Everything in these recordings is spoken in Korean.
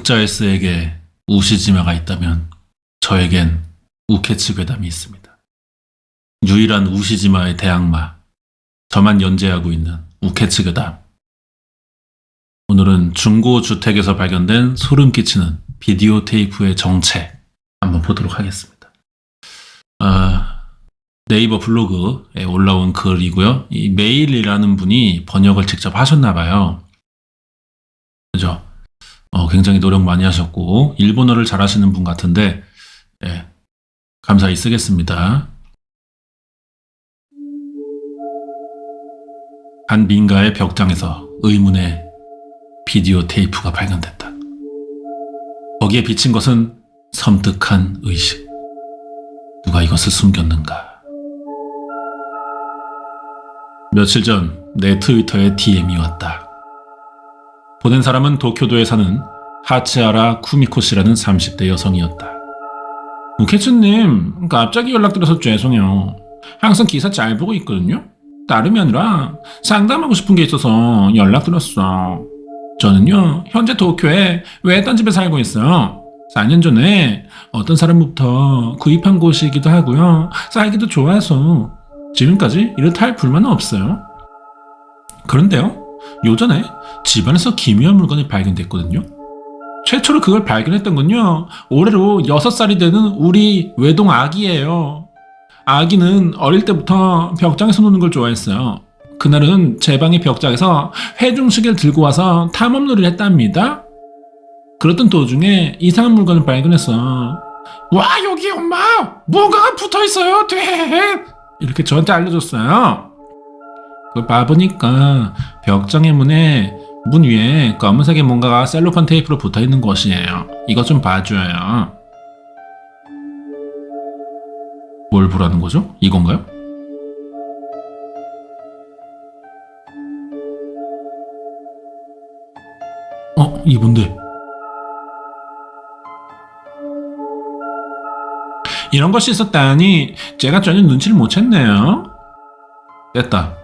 벽자에스에게 우시지마가 있다면 저에겐 우케츠 괴담이 있습니다. 유일한 우시지마의 대악마, 저만 연재하고 있는 우케츠 괴담. 오늘은 중고주택에서 발견된 소름 끼치는 비디오 테이프의 정체 한번 보도록 하겠습니다. 네이버 블로그에 올라온 글이고요. 이 메일이라는 분이 번역을 직접 하셨나봐요. 그죠? 굉장히 노력 많이 하셨고 일본어를 잘하시는 분 같은데 감사히 쓰겠습니다. 한 민가의 벽장에서 의문의 비디오 테이프가 발견됐다. 거기에 비친 것은 섬뜩한 의식. 누가 이것을 숨겼는가? 며칠 전 내 트위터에 DM이 왔다. 보낸 사람은 도쿄도에 사는 하치하라 쿠미코 씨라는 30대 여성이었다. 우케츠님, 갑자기 연락드려서 죄송해요. 항상 기사 잘 보고 있거든요. 다름이 아니라 상담하고 싶은 게 있어서 연락드렸어. 저는요, 현재 도쿄에 외딴 집에 살고 있어요. 4년 전에 어떤 사람부터 구입한 곳이기도 하고요. 살기도 좋아서 지금까지 이렇다 할 불만은 없어요. 그런데요, 요전에 집안에서 기묘한 물건이 발견됐거든요. 최초로 그걸 발견했던 건요, 올해로 6살이 되는 우리 외동 아기예요. 아기는 어릴 때부터 벽장에서 노는 걸 좋아했어요. 그날은 제 방의 벽장에서 회중시계를 들고 와서 탐험놀이를 했답니다. 그랬던 도중에 이상한 물건을 발견했어. 와, 여기 엄마! 뭔가가 붙어있어요, 돼! 이렇게 저한테 알려줬어요. 그걸 봐보니까 벽장의 문 위에 검은색의 뭔가가 셀로판 테이프로 붙어있는 것이에요. 이것 좀 봐줘요. 뭘 보라는 거죠? 이건가요? 이게 뭔데? 이런 것이 있었다니 제가 전혀 눈치를 못 챘네요. 됐다.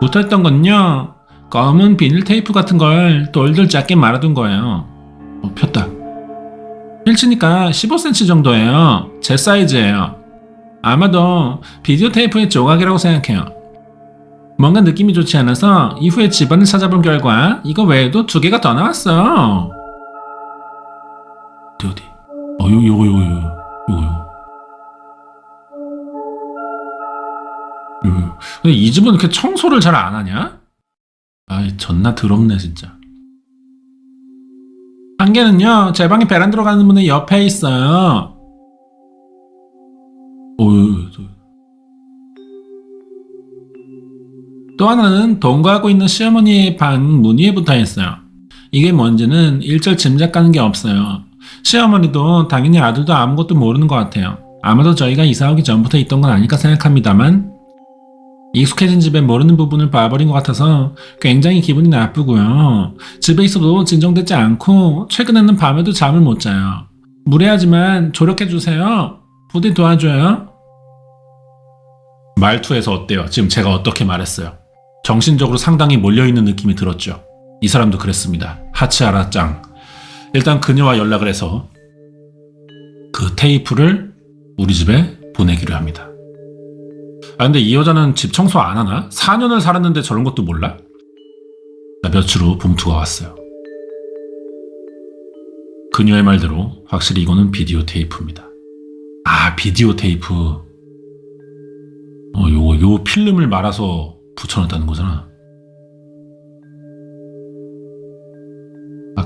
붙어있던 건요, 검은 비닐 테이프 같은 걸 돌돌 작게 말아둔 거예요. 폈다. 필치니까 15cm 정도예요. 제 사이즈예요. 아마도 비디오 테이프의 조각이라고 생각해요. 뭔가 느낌이 좋지 않아서 이후에 집안을 찾아본 결과 이거 외에도 2개가 더 나왔어요. 어디? 요거. 근데 이 집은 이렇게 청소를 잘 안 하냐? 아이, 존나 더럽네 진짜. 한 개는요, 제 방에 베란다로 가는 문의 옆에 있어요. 또 하나는 동거하고 있는 시어머니의 방 문 위에 붙어 있어요. 이게 뭔지는 일절 짐작 가는 게 없어요. 시어머니도 당연히 아들도 아무것도 모르는 것 같아요. 아마도 저희가 이사 오기 전부터 있던 건 아닐까 생각합니다만, 익숙해진 집에 모르는 부분을 봐버린 것 같아서 굉장히 기분이 나쁘고요. 집에 있어도 진정되지 않고 최근에는 밤에도 잠을 못 자요. 무례하지만 조력해주세요. 부디 도와줘요. 말투에서 어때요? 지금 제가 어떻게 말했어요? 정신적으로 상당히 몰려있는 느낌이 들었죠. 이 사람도 그랬습니다. 하치하라 짱. 일단 그녀와 연락을 해서 그 테이프를 우리 집에 보내기로 합니다. 근데 이 여자는 집 청소 안 하나? 4년을 살았는데 저런 것도 몰라? 며칠 후 봉투가 왔어요. 그녀의 말대로 확실히 이거는 비디오 테이프입니다. 비디오 테이프. 요 필름을 말아서 붙여놨다는 거잖아.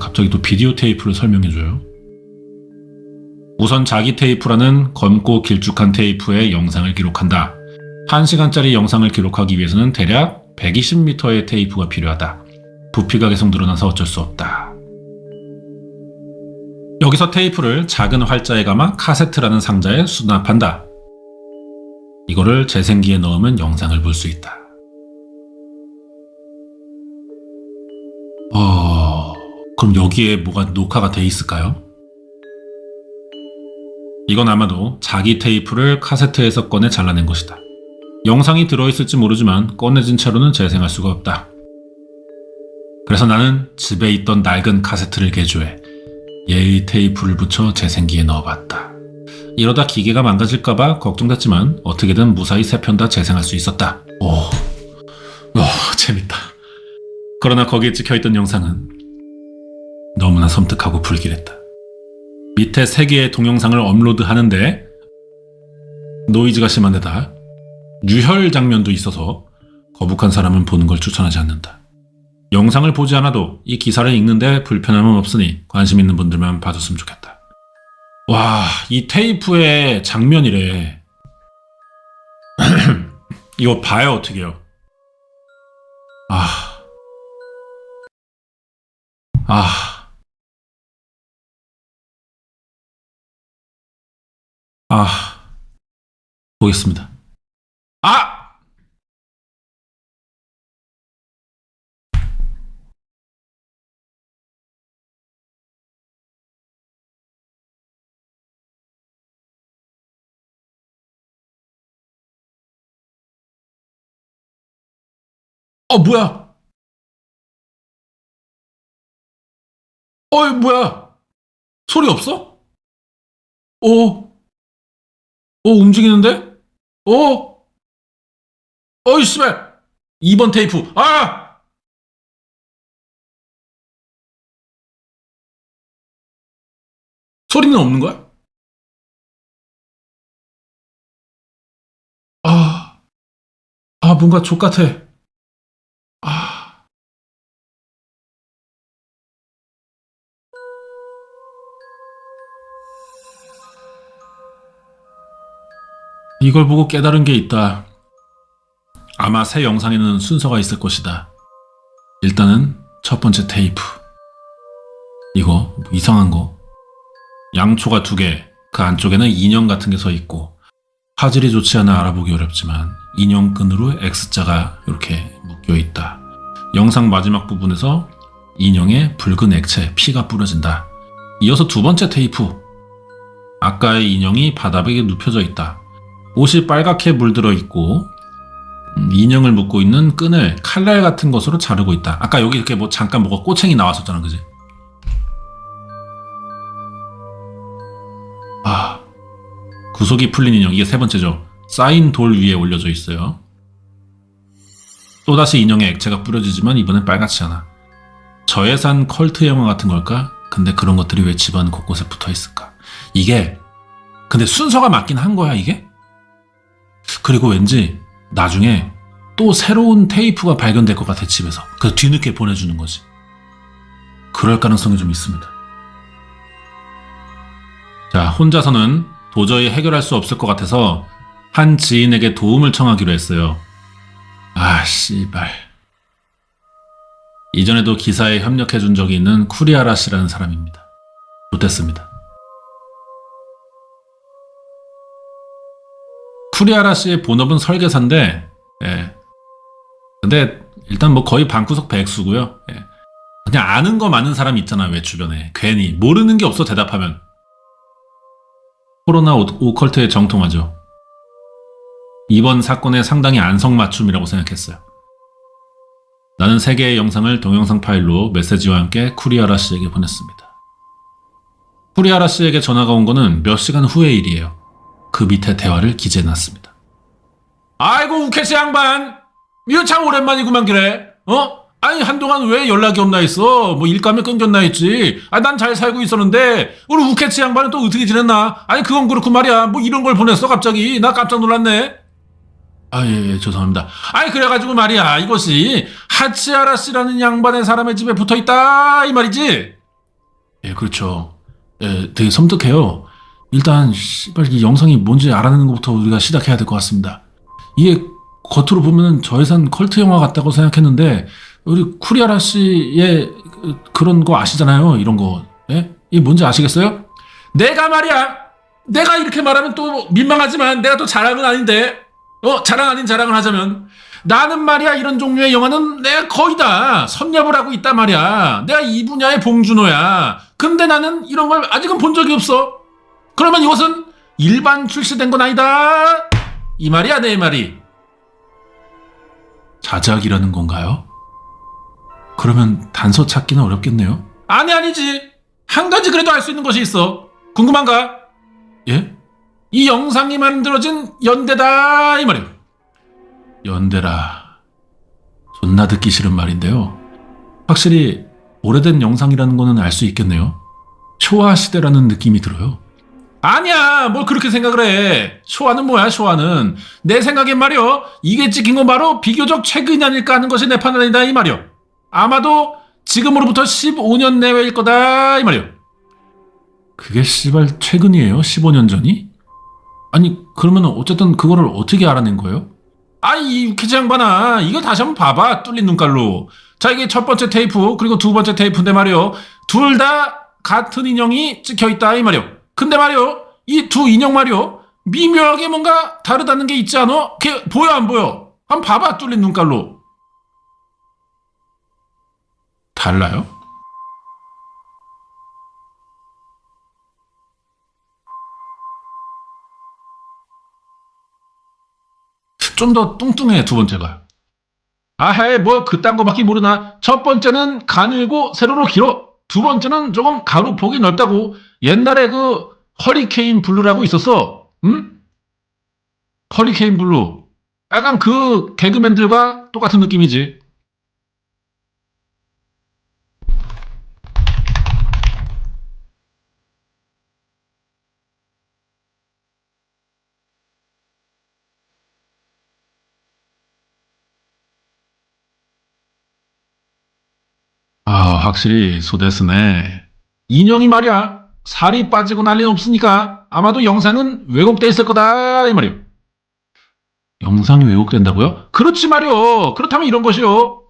갑자기 또 비디오 테이프를 설명해줘요. 우선 자기 테이프라는 검고 길쭉한 테이프에 영상을 기록한다. 1시간짜리 영상을 기록하기 위해서는 대략 120m의 테이프가 필요하다. 부피가 계속 늘어나서 어쩔 수 없다. 여기서 테이프를 작은 활자에 감아 카세트라는 상자에 수납한다. 이거를 재생기에 넣으면 영상을 볼 수 있다. 그럼 여기에 뭐가 녹화가 돼 있을까요? 이건 아마도 자기 테이프를 카세트에서 꺼내 잘라낸 것이다. 영상이 들어있을지 모르지만 꺼내진 채로는 재생할 수가 없다. 그래서 나는 집에 있던 낡은 카세트를 개조해 예의 테이프를 붙여 재생기에 넣어봤다. 이러다 기계가 망가질까봐 걱정됐지만 어떻게든 무사히 3편 다 재생할 수 있었다. 재밌다. 그러나 거기에 찍혀있던 영상은 너무나 섬뜩하고 불길했다. 밑에 3개의 동영상을 업로드하는데 노이즈가 심한 데다 유혈 장면도 있어서 거북한 사람은 보는 걸 추천하지 않는다. 영상을 보지 않아도 이 기사를 읽는데 불편함은 없으니 관심 있는 분들만 봐줬으면 좋겠다. 와, 이 테이프의 장면이래. 이거 봐요, 어떡해요. 보겠습니다. 뭐야? 뭐야? 소리 없어? 움직이는데? 씨발! 2번 테이프. 소리는 없는 거야? 뭔가 족같아. 이걸 보고 깨달은 게 있다. 아마 새 영상에는 순서가 있을 것이다. 일단은 첫 번째 테이프. 이거 이상한 거. 양초가 2개, 그 안쪽에는 인형 같은 게 서 있고 화질이 좋지 않아 알아보기 어렵지만 인형끈으로 X자가 이렇게 묶여 있다. 영상 마지막 부분에서 인형에 붉은 액체, 피가 뿌려진다. 이어서 2번째 테이프. 아까의 인형이 바닥에 눕혀져 있다. 옷이 빨갛게 물들어 있고 인형을 묶고 있는 끈을 칼날 같은 것으로 자르고 있다. 아까 여기 이렇게 잠깐 뭐가 꼬챙이 나왔었잖아, 그지? 구속이 풀린 인형, 이게 3번째죠. 쌓인 돌 위에 올려져 있어요. 또다시 인형에 액체가 뿌려지지만 이번엔 빨갛지 않아. 저예산 컬트 영화 같은 걸까? 근데 그런 것들이 왜 집안 곳곳에 붙어 있을까? 이게 근데 순서가 맞긴 한 거야, 이게? 그리고 왠지 나중에 또 새로운 테이프가 발견될 것 같아, 집에서. 그래서 뒤늦게 보내주는 거지. 그럴 가능성이 좀 있습니다. 자, 혼자서는 도저히 해결할 수 없을 것 같아서 한 지인에게 도움을 청하기로 했어요. 씨발. 이전에도 기사에 협력해준 적이 있는 쿠리아라 씨라는 사람입니다. 좋댔습니다. 쿠리아라 씨의 본업은 설계사인데, 근데 일단 거의 방구석 백수고요. 그냥 아는 거 많은 사람 있잖아, 왜 주변에. 괜히 모르는 게 없어, 대답하면. 코로나 오컬트에 정통하죠. 이번 사건의 상당히 안성맞춤이라고 생각했어요. 나는 3개의 영상을 동영상 파일로 메시지와 함께 쿠리아라 씨에게 보냈습니다. 쿠리아라 씨에게 전화가 온 거는 몇 시간 후의 일이에요. 그 밑에 대화를 기재해놨습니다. 아이고, 우케시 양반! 이거 참 오랜만이구만, 그래. 아니, 한동안 왜 연락이 없나 했어? 일감이 끊겼나 했지. 난 잘 살고 있었는데, 우리 우케치 양반은 또 어떻게 지냈나? 아니, 그건 그렇고 말이야. 이런 걸 보냈어, 갑자기. 나 깜짝 놀랐네. 예, 죄송합니다. 아니, 그래가지고 말이야. 이것이 하치아라 씨라는 양반의 사람의 집에 붙어 있다, 이 말이지? 예, 그렇죠. 되게 섬뜩해요. 일단, 이 영상이 뭔지 알아내는 것부터 우리가 시작해야 될 것 같습니다. 이게 겉으로 보면 저예산 컬트 영화 같다고 생각했는데, 우리 쿠리아라 씨의 그런 거 아시잖아요, 이런 거. 이게 뭔지 아시겠어요? 내가 말이야, 내가 이렇게 말하면 또 민망하지만 내가 또 자랑은 아닌데, 자랑 아닌 자랑을 하자면, 나는 말이야, 이런 종류의 영화는 내가 거의 다 섭렵을 하고 있단 말이야. 내가 이 분야의 봉준호야. 근데 나는 이런 걸 아직은 본 적이 없어. 그러면 이것은 일반 출시된 건 아니다, 이 말이야, 내 말이. 자작이라는 건가요? 그러면 단서 찾기는 어렵겠네요. 아니지. 한 가지 그래도 알 수 있는 것이 있어. 궁금한가? 예? 이 영상이 만들어진 연대다 이 말이에요. 연대라. 존나 듣기 싫은 말인데요. 확실히 오래된 영상이라는 거는 알 수 있겠네요. 쇼와 시대라는 느낌이 들어요. 아니야, 뭘 그렇게 생각을 해. 쇼와는 뭐야, 쇼와는. 내 생각엔 말이요, 이게 찍힌 건 바로 비교적 최근이 아닐까 하는 것이 내 판단이다 이 말이요. 아마도 지금으로부터 15년 내외일 거다 이 말이요. 그게 씨발 최근이에요? 15년 전이? 아니 그러면 어쨌든 그거를 어떻게 알아낸 거예요? 이 유키즈 양반아, 이거 다시 한번 봐봐, 뚫린 눈깔로. 자, 이게 첫 번째 테이프 그리고 두 번째 테이프인데 말이요, 둘 다 같은 인형이 찍혀있다 이 말이요. 근데 말이요, 이 두 인형 말이요, 미묘하게 뭔가 다르다는 게 있지 않아? 걔 보여 안 보여? 한번 봐봐, 뚫린 눈깔로. 달라요? 좀 더 뚱뚱해, 두 번째가. 아헤, 뭐 그딴 거밖에 모르나. 첫 번째는 가늘고 세로로 길어. 두 번째는 조금 가루폭이 넓다고. 옛날에 그 허리케인 블루라고 있었어. 응? 허리케인 블루. 약간 그 개그맨들과 똑같은 느낌이지. 확실히 소데스네. 인형이 말이야, 살이 빠지고 난리는 없으니까 아마도 영상은 왜곡돼 있을 거다 이 말이요. 영상이 왜곡된다고요? 그렇지 말이요. 그렇다면 이런 것이요.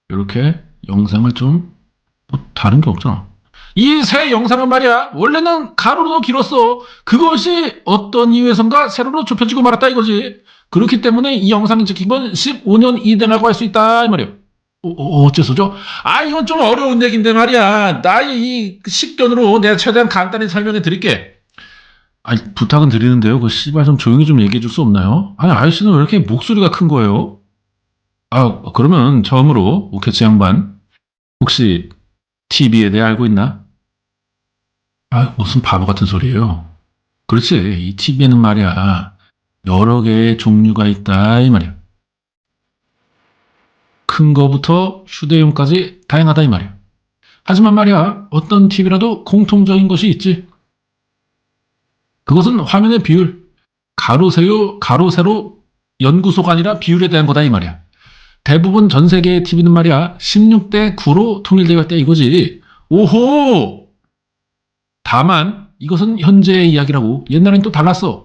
이렇게 영상을 좀 다른 게 없잖아. 이 새 영상은 말이야, 원래는 가로로 길었어. 그것이 어떤 이유에선가 세로로 좁혀지고 말았다 이거지. 그렇기 때문에 이 영상이 찍힌 건 15년 이내라고 할 수 있다 이 말이요. 어째서죠? 이건 좀 어려운 얘기인데 말이야. 나의 이 식견으로 내가 최대한 간단히 설명해 드릴게. 부탁은 드리는데요. 그 씨발 좀 조용히 좀 얘기해 줄 수 없나요? 아저씨는 왜 이렇게 목소리가 큰 거예요? 그러면 처음으로 우케츠 양반, 혹시 TV에 대해 알고 있나? 무슨 바보 같은 소리예요. 그렇지, 이 TV에는 말이야, 여러 개의 종류가 있다 이 말이야. 큰 거부터 휴대용까지 다양하다 이 말이야. 하지만 말이야, 어떤 TV라도 공통적인 것이 있지. 그것은 화면의 비율, 가로 세로 연구소가 아니라 비율에 대한 거다 이 말이야. 대부분 전 세계의 TV는 말이야, 16대 9로 통일되어 있다 이거지. 오호! 다만 이것은 현재의 이야기라고. 옛날엔 또 달랐어.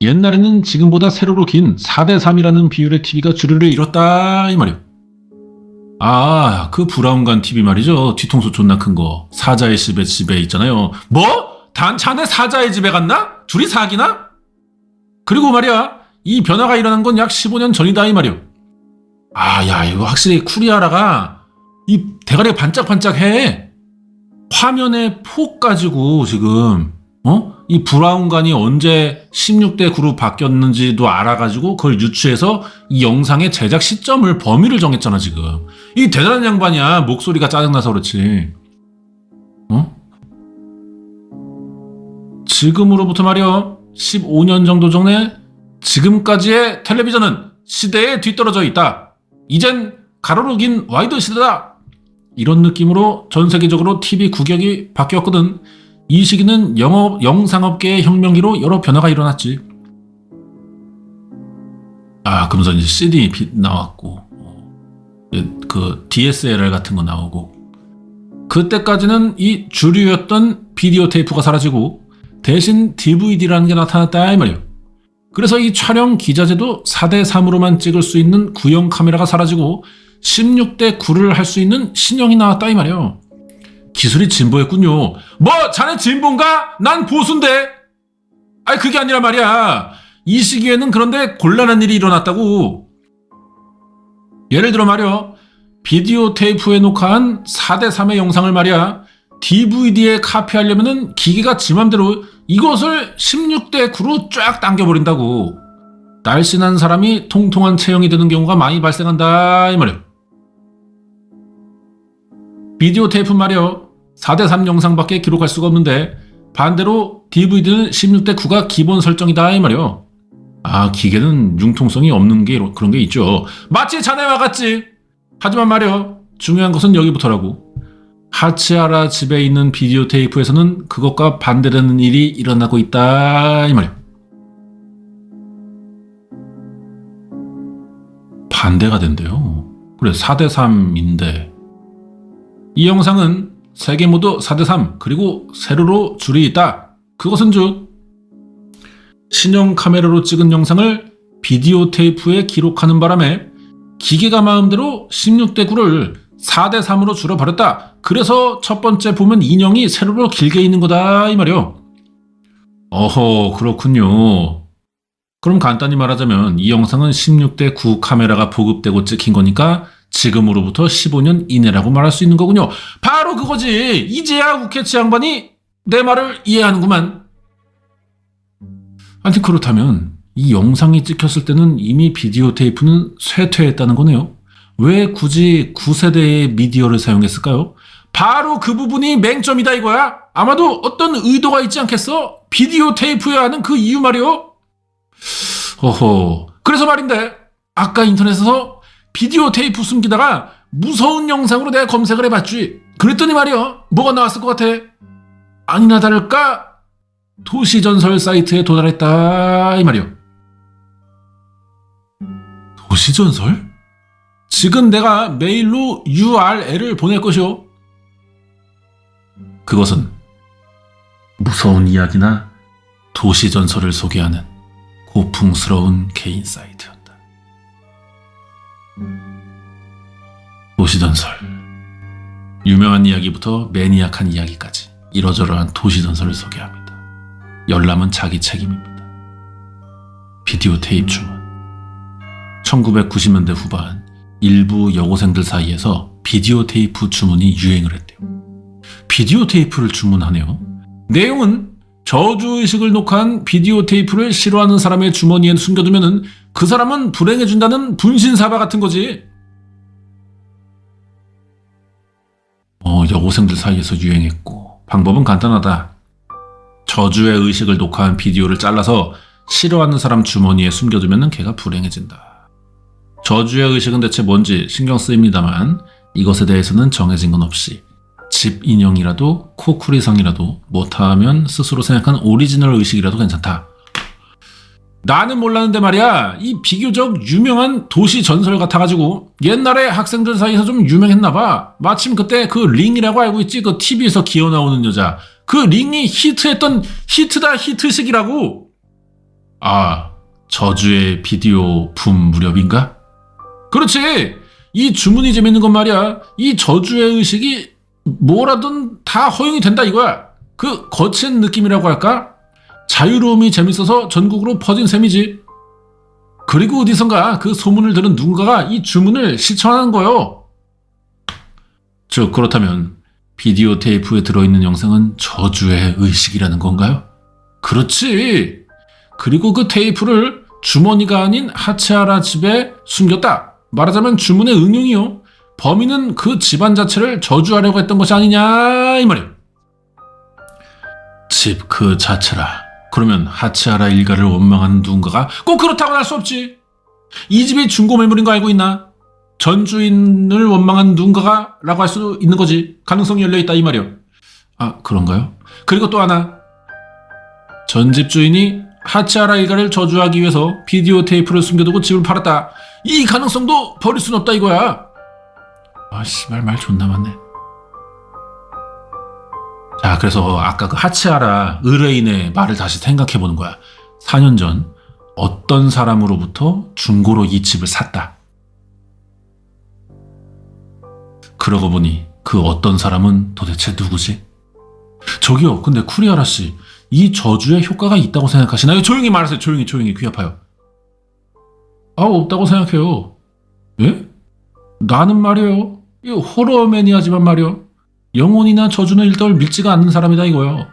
옛날에는 지금보다 세로로 긴 4대3이라는 비율의 TV가 주류를 이뤘다 이 말이요. 그 브라운관 TV 말이죠. 뒤통수 존나 큰 거. 사자의 집에 있잖아요. 뭐? 자네 사자의 집에 갔나? 둘이 사귀나? 그리고 말이야, 이 변화가 일어난 건 약 15년 전이다 이 말이요. 야, 이거 확실히 쿠리아라가 이 대가리가 반짝반짝해. 화면의 폭 가지고 지금 이 브라운관이 언제 16대 9로 바뀌었는지도 알아가지고 그걸 유추해서 이 영상의 제작 시점을, 범위를 정했잖아 지금. 이 대단한 양반이야. 목소리가 짜증나서 그렇지. 지금으로부터 말이야, 15년 정도 전에 지금까지의 텔레비전은 시대에 뒤떨어져 있다. 이젠 가로로 긴 와이드 시대다. 이런 느낌으로 전 세계적으로 TV 구격이 바뀌었거든. 이 시기는 영상업계의 혁명기로 여러 변화가 일어났지. 그러면서 이제 CD 나왔고, 그 DSLR 같은 거 나오고, 그때까지는 이 주류였던 비디오 테이프가 사라지고 대신 DVD라는 게 나타났다 이 말이에요. 그래서 이 촬영 기자재도 4대3으로만 찍을 수 있는 구형 카메라가 사라지고 16대 9를 할 수 있는 신형이 나왔다 이 말이에요. 기술이 진보했군요. 뭐 자네 진보인가? 난 보수인데. 그게 아니라 말이야, 이 시기에는 그런데 곤란한 일이 일어났다고. 예를 들어 말이야, 비디오 테이프에 녹화한 4대3의 영상을 말이야, DVD에 카피하려면은 기계가 지 맘대로 이것을 16대 9로 쫙 당겨버린다고. 날씬한 사람이 통통한 체형이 되는 경우가 많이 발생한다 이 말이야. 비디오 테이프 말이요. 4:3 영상밖에 기록할 수가 없는데 반대로 DVD는 16:9가 기본 설정이다 이 말이요. 아, 기계는 융통성이 없는 게 그런 게 있죠. 마치 자네와 같지. 하지만 말이요. 중요한 것은 여기부터라고. 하치하라 집에 있는 비디오 테이프에서는 그것과 반대되는 일이 일어나고 있다 이 말이야. 반대가 된대요. 그래 4:3인데 이 영상은 세 개 모두 4:3 그리고 세로로 줄이 있다. 그것은 즉 신형 카메라로 찍은 영상을 비디오 테이프에 기록하는 바람에 기계가 마음대로 16:9를 4:3으로 줄여버렸다. 그래서 첫 번째 보면 인형이 세로로 길게 있는 거다 이 말이요. 어허, 그렇군요. 그럼 간단히 말하자면 이 영상은 16:9 카메라가 보급되고 찍힌 거니까 지금으로부터 15년 이내라고 말할 수 있는 거군요. 바로 그거지. 이제야 우케치 양반이 내 말을 이해하는구만. 아니 그렇다면 이 영상이 찍혔을 때는 이미 비디오 테이프는 쇠퇴했다는 거네요. 왜 굳이 9세대의 미디어를 사용했을까요? 바로 그 부분이 맹점이다 이거야. 아마도 어떤 의도가 있지 않겠어? 비디오 테이프여야 하는 그 이유 말이요. 어허. 그래서 말인데 아까 인터넷에서 비디오 테이프 숨기다가 무서운 영상으로 내가 검색을 해봤지. 그랬더니 말이요. 뭐가 나왔을 것 같아? 아니나 다를까? 도시전설 사이트에 도달했다 이 말이요. 도시전설? 지금 내가 메일로 URL을 보낼 것이오. 그것은 무서운 이야기나 도시전설을 소개하는 고풍스러운 개인 사이트였다. 도시전설. 유명한 이야기부터 매니악한 이야기까지 이러저러한 도시전설을 소개합니다. 열람은 자기 책임입니다. 비디오 테이프 주문. 1990년대 후반 일부 여고생들 사이에서 비디오 테이프 주문이 유행을 했대요. 비디오 테이프를 주문하네요. 내용은 저주의식을 녹화한 비디오 테이프를 싫어하는 사람의 주머니에 숨겨두면 그 사람은 불행해준다는 분신사바 같은 거지. 여고생들 사이에서 유행했고 방법은 간단하다. 저주의 의식을 녹화한 비디오를 잘라서 싫어하는 사람 주머니에 숨겨두면 걔가 불행해진다. 저주의 의식은 대체 뭔지 신경 쓰입니다만 이것에 대해서는 정해진 건 없이 집 인형이라도 코쿠리상이라도 못하면 스스로 생각한 오리지널 의식이라도 괜찮다. 나는 몰랐는데 말이야. 이 비교적 유명한 도시 전설 같아가지고 옛날에 학생들 사이에서 좀 유명했나봐. 마침 그때 그 링이라고 알고 있지. 그 TV에서 기어 나오는 여자. 그 링이 히트했던 히트다 히트식이라고. 아, 저주의 비디오 붐 무렵인가? 그렇지. 이 주문이 재밌는 건 말이야. 이 저주의 의식이 뭐라든 다 허용이 된다 이거야. 그 거친 느낌이라고 할까? 자유로움이 재밌어서 전국으로 퍼진 셈이지. 그리고 어디선가 그 소문을 들은 누군가가 이 주문을 실천하는 거요. 즉 그렇다면 비디오 테이프에 들어있는 영상은 저주의 의식이라는 건가요? 그렇지. 그리고 그 테이프를 주머니가 아닌 하치하라 집에 숨겼다. 말하자면 주문의 응용이요. 범인은 그 집안 자체를 저주하려고 했던 것이 아니냐 이 말이에요. 집 그 자체라. 그러면 하치하라 일가를 원망하는 누군가가 꼭 그렇다고 할 수 없지. 이 집이 중고 매물인 거 알고 있나? 전 주인을 원망한 누군가가 라고 할 수도 있는 거지. 가능성이 열려있다 이 말이요. 아 그런가요? 그리고 또 하나. 전 집 주인이 하치하라 일가를 저주하기 위해서 비디오 테이프를 숨겨두고 집을 팔았다. 이 가능성도 버릴 순 없다 이거야. 아 씨발 말 존나 많네. 자, 그래서 아까 그 하치하라 의뢰인의 말을 다시 생각해보는 거야. 4년 전 어떤 사람으로부터 중고로 이 집을 샀다. 그러고 보니 그 어떤 사람은 도대체 누구지? 저기요, 근데 쿠리하라 씨, 이 저주에 효과가 있다고 생각하시나요? 조용히 말하세요. 조용히 귀 아파요. 아, 없다고 생각해요. 예? 나는 말이에요. 이 호러 매니아지만 말이요. 영혼이나 저주는 일절 믿지가 않는 사람이다 이거요.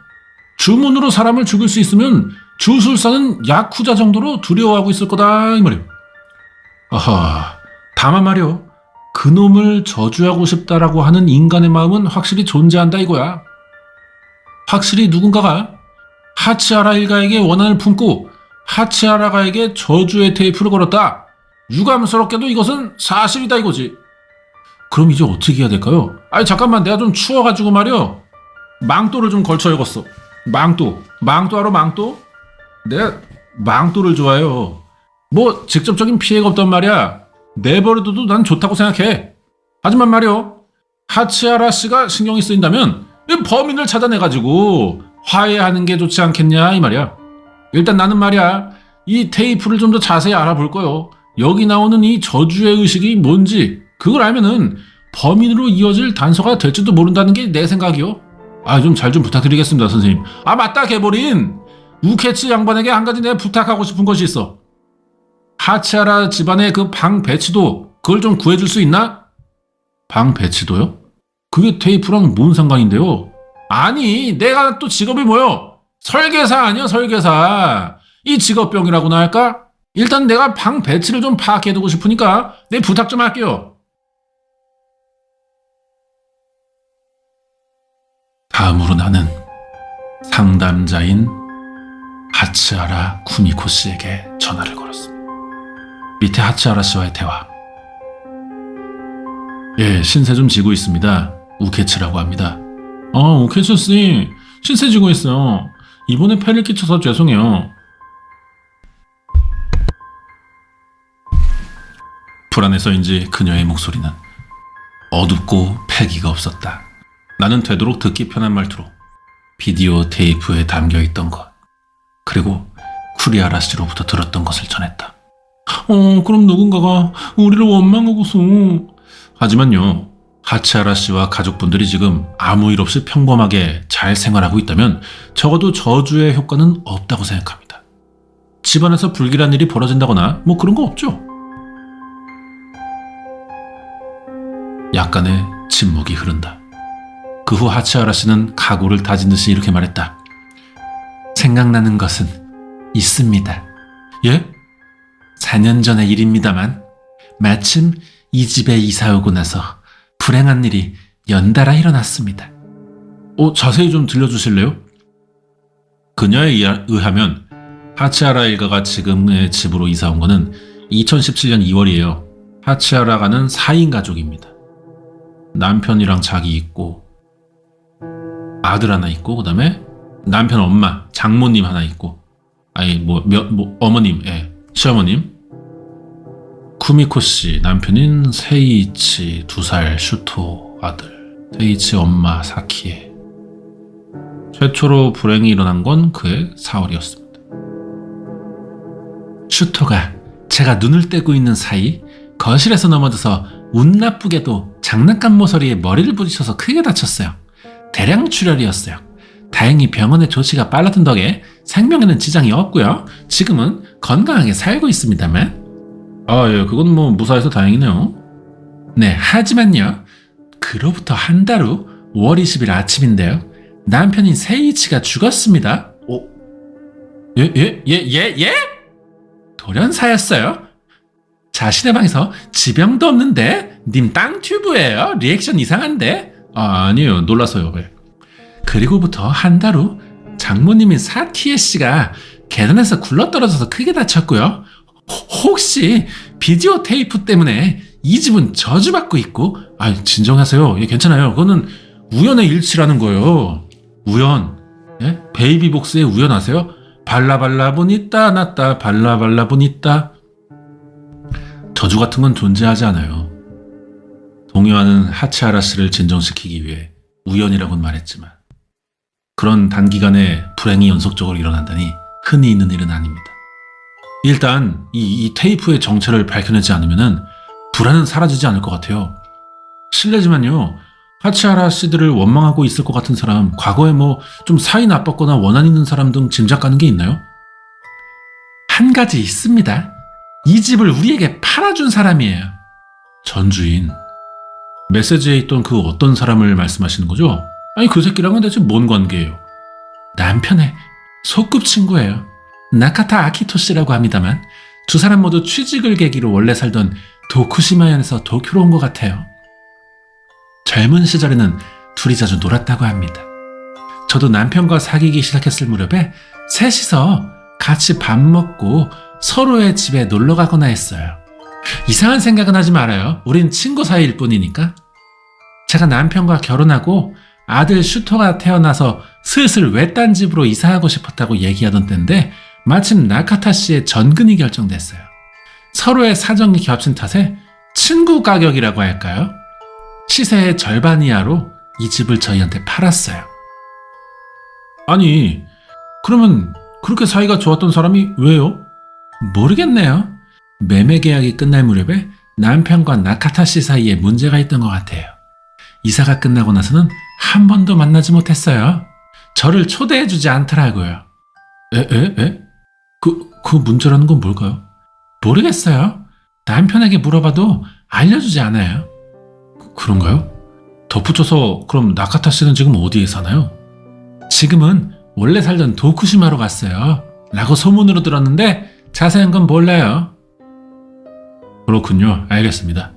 주문으로 사람을 죽일 수 있으면 주술사는 야쿠자 정도로 두려워하고 있을 거다 이 말이오. 아하, 다만 말이오. 그놈을 저주하고 싶다라고 하는 인간의 마음은 확실히 존재한다 이거야. 확실히 누군가가 하치하라 일가에게 원한을 품고 하치하라가에게 저주의 테이프를 걸었다. 유감스럽게도 이것은 사실이다 이거지. 그럼 이제 어떻게 해야 될까요? 아니 잠깐만, 내가 좀 추워가지고 말이요. 망토를 좀 걸쳐야겠어. 망토 알아, 망토? 내가 망토를 좋아해요. 뭐 직접적인 피해가 없단 말이야. 내버려둬도 난 좋다고 생각해. 하지만 말이요, 하치하라 씨가 신경이 쓰인다면 이 범인을 찾아내가지고 화해하는 게 좋지 않겠냐 이 말이야. 일단 나는 말이야, 이 테이프를 좀 더 자세히 알아볼 거요. 여기 나오는 이 저주의 의식이 뭔지 그걸 알면은 범인으로 이어질 단서가 될지도 모른다는 게 내 생각이요. 좀 잘 좀 부탁드리겠습니다 선생님. 맞다, 개보린. 우케치 양반에게 한 가지 내가 부탁하고 싶은 것이 있어. 하치하라 집안의 그 방 배치도 그걸 좀 구해줄 수 있나? 방 배치도요? 그게 테이프랑 뭔 상관인데요? 아니, 내가 또 직업이 뭐요? 설계사 아니야, 설계사. 이 직업병이라고나 할까? 일단 내가 방 배치를 좀 파악해두고 싶으니까 내 부탁 좀 할게요. 다음으로 나는 상담자인 하치하라 쿠미코 씨에게 전화를 걸었습니다. 밑에 하치하라 씨와의 대화. 예, 신세 좀 지고 있습니다. 우케츠라고 합니다. 우케츠 씨, 신세 지고 있어요. 이번에 폐를 끼쳐서 죄송해요. 불안해서인지 그녀의 목소리는 어둡고 패기가 없었다. 나는 되도록 듣기 편한 말투로 비디오 테이프에 담겨있던 것, 그리고 쿠리하라 씨로부터 들었던 것을 전했다. 그럼 누군가가 우리를 원망하고서. 하지만요, 하치하라 씨와 가족분들이 지금 아무 일 없이 평범하게 잘 생활하고 있다면 적어도 저주의 효과는 없다고 생각합니다. 집안에서 불길한 일이 벌어진다거나 뭐 그런 거 없죠? 약간의 침묵이 흐른다. 그 후 하치하라 씨는 각오를 다진 듯이 이렇게 말했다. 생각나는 것은 있습니다. 예? 4년 전의 일입니다만 마침 이 집에 이사 오고 나서 불행한 일이 연달아 일어났습니다. 자세히 좀 들려주실래요? 그녀에 의하면 하치하라 일가가 지금의 집으로 이사 온 거는 2017년 2월이에요. 하치하라가는 4인 가족입니다. 남편이랑 자기 있고 아들 하나 있고, 그 다음에 남편 엄마, 장모님 하나 있고, 어머님, 시어머님, 쿠미코 씨, 남편인 세이치 2살 슈토 아들, 세이치 엄마 사키에. 최초로 불행이 일어난 건 그해 4월이었습니다. 슈토가 제가 눈을 떼고 있는 사이 거실에서 넘어져서 운 나쁘게도 장난감 모서리에 머리를 부딪혀서 크게 다쳤어요. 대량 출혈이었어요. 다행히 병원의 조치가 빨랐던 덕에 생명에는 지장이 없고요. 지금은 건강하게 살고 있습니다만. 예, 그건 뭐 무사해서 다행이네요. 네, 하지만요, 그로부터 한 달 후 5월 20일 아침인데요, 남편인 세이치가 죽었습니다. 예? 돌연사였어요. 자신의 방에서 지병도 없는데 님 땅 튜브예요? 리액션 이상한데? 아니에요, 놀라서요. 왜? 그리고부터 한 달 후 장모님인 사키에 씨가 계단에서 굴러떨어져서 크게 다쳤고요. 혹시 비디오 테이프 때문에 이 집은 저주받고 있고. 진정하세요. 예, 괜찮아요. 그거는 우연의 일치라는 거예요. 우연. 예? 베이비복스의 우연 아세요? 발라발라 보니따 났다 발라발라 보니따. 저주 같은 건 존재하지 않아요. 동요하는 하치하라 씨를 진정시키기 위해 우연이라고는 말했지만 그런 단기간에 불행이 연속적으로 일어난다니 흔히 있는 일은 아닙니다. 일단 이 테이프의 정체를 밝혀내지 않으면 불안은 사라지지 않을 것 같아요. 실례지만요, 하치하라 씨들을 원망하고 있을 것 같은 사람, 과거에 뭐 좀 사이 나빴거나 원한 있는 사람 등 짐작 가는 게 있나요? 한 가지 있습니다. 이 집을 우리에게 팔아준 사람이에요. 전주인. 메시지에 있던 그 어떤 사람을 말씀하시는 거죠? 그 새끼랑은 대체 뭔 관계예요? 남편의 소꿉친구예요. 나카타 아키토 씨라고 합니다만 두 사람 모두 취직을 계기로 원래 살던 도쿠시마현에서 도쿄로 온 것 같아요. 젊은 시절에는 둘이 자주 놀았다고 합니다. 저도 남편과 사귀기 시작했을 무렵에 셋이서 같이 밥 먹고 서로의 집에 놀러 가거나 했어요. 이상한 생각은 하지 말아요. 우린 친구 사이일 뿐이니까. 제가 남편과 결혼하고 아들 슈토가 태어나서 슬슬 외딴 집으로 이사하고 싶었다고 얘기하던 때인데 마침 나카타 씨의 전근이 결정됐어요. 서로의 사정이 겹친 탓에 친구 가격이라고 할까요? 시세의 절반 이하로 이 집을 저희한테 팔았어요. 아니, 그러면 그렇게 사이가 좋았던 사람이 왜요? 모르겠네요. 매매 계약이 끝날 무렵에 남편과 나카타 씨 사이에 문제가 있던 것 같아요. 이사가 끝나고 나서는 한 번도 만나지 못했어요. 저를 초대해주지 않더라고요. 에? 그 문제라는 건 뭘까요? 모르겠어요. 남편에게 물어봐도 알려주지 않아요. 그런가요? 덧붙여서 그럼 나카타 씨는 지금 어디에 사나요? 지금은 원래 살던 도쿠시마로 갔어요. 라고 소문으로 들었는데 자세한 건 몰라요. 그렇군요. 알겠습니다.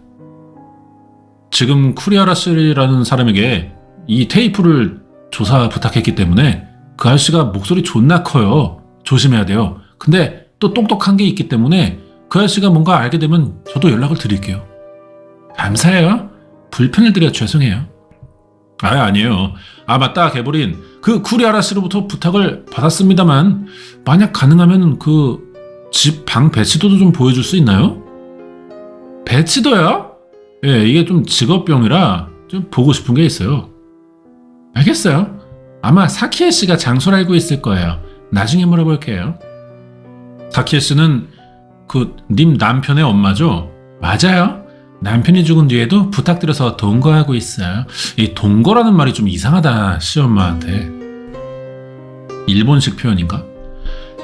지금 쿠리하라 씨라는 사람에게 이 테이프를 조사 부탁했기 때문에 그 아저씨가 목소리 존나 커요. 조심해야 돼요. 근데 또 똑똑한 게 있기 때문에 그 아저씨가 뭔가 알게 되면 저도 연락을 드릴게요. 감사해요. 불편을 드려 죄송해요. 아니에요. 맞다. 개보린. 그 쿠리하라 씨로부터 부탁을 받았습니다만 만약 가능하면 그 집 방 배치도도 좀 보여줄 수 있나요? 배치도요? 예, 이게 좀 직업병이라 좀 보고 싶은 게 있어요. 알겠어요. 아마 사키에 씨가 장소를 알고 있을 거예요. 나중에 물어볼게요. 사키에 씨는 님 남편의 엄마죠? 맞아요. 남편이 죽은 뒤에도 부탁드려서 동거하고 있어요. 이 동거라는 말이 좀 이상하다, 시엄마한테. 일본식 표현인가?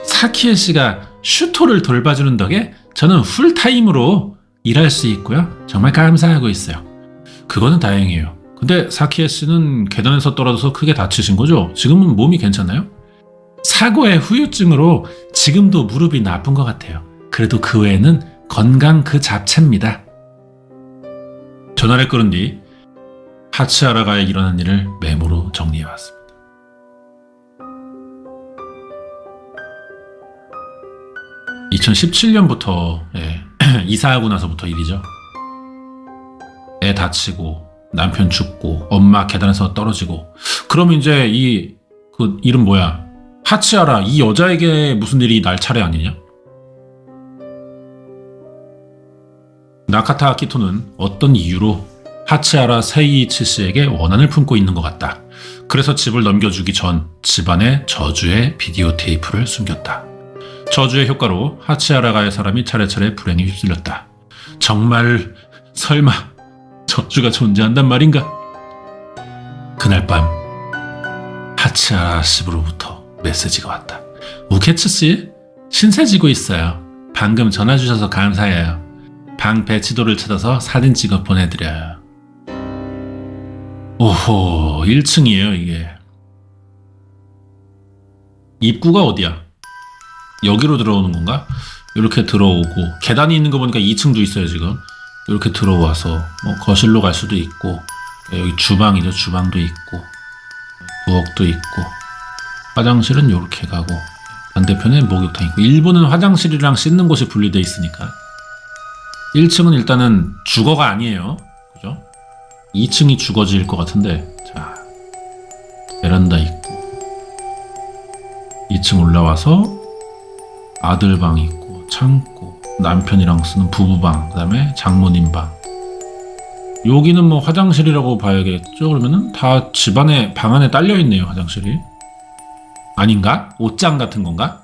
사키에 씨가 슈토를 돌봐주는 덕에 저는 풀타임으로 일할 수 있고요. 정말 감사하고 있어요. 그거는 다행이에요. 근데 사키에 씨는 계단에서 떨어져서 크게 다치신 거죠? 지금은 몸이 괜찮나요? 사고의 후유증으로 지금도 무릎이 나쁜 것 같아요. 그래도 그 외에는 건강 그 자체입니다. 전화를 끊은 뒤 하치하라가에 일어난 일을 메모로 정리해왔습니다. 2017년부터 이사하고 나서부터 일이죠. 애 다치고 남편 죽고 엄마 계단에서 떨어지고 그럼 이제 그 이름 뭐야? 하치하라 이 여자에게 무슨 일이 날 차례 아니냐? 나카타 아키토는 어떤 이유로 하치하라 세이이치 씨에게 원한을 품고 있는 것 같다. 그래서 집을 넘겨주기 전 집안에 저주의 비디오 테이프를 숨겼다. 저주의 효과로 하치하라가의 사람이 차례차례 불행에 휩쓸렸다. 정말 설마 저주가 존재한단 말인가? 그날 밤 하치하라 집으로부터 메시지가 왔다. 우케츠 씨, 신세 지고 있어요. 방금 전화 주셔서 감사해요. 방 배치도를 찾아서 사진 찍어 보내드려요. 오호, 1층이에요 이게. 입구가 어디야? 여기로 들어오는 건가? 이렇게 들어오고 계단이 있는 거 보니까 2층도 있어요 지금. 이렇게 들어와서 뭐 거실로 갈 수도 있고 여기 주방이죠. 주방도 있고 부엌도 있고 화장실은 이렇게 가고 반대편에 목욕탕 있고 일부는 화장실이랑 씻는 곳이 분리되어 있으니까 1층은 일단은 주거가 아니에요. 그죠? 2층이 주거지일 것 같은데 자 베란다 있고 2층 올라와서 아들 방 있고 창고 남편이랑 쓰는 부부방 그 다음에 장모님 방 여기는 뭐 화장실이라고 봐야겠죠. 그러면은 다 집안에 방 안에 딸려있네요. 화장실이 아닌가? 옷장 같은 건가?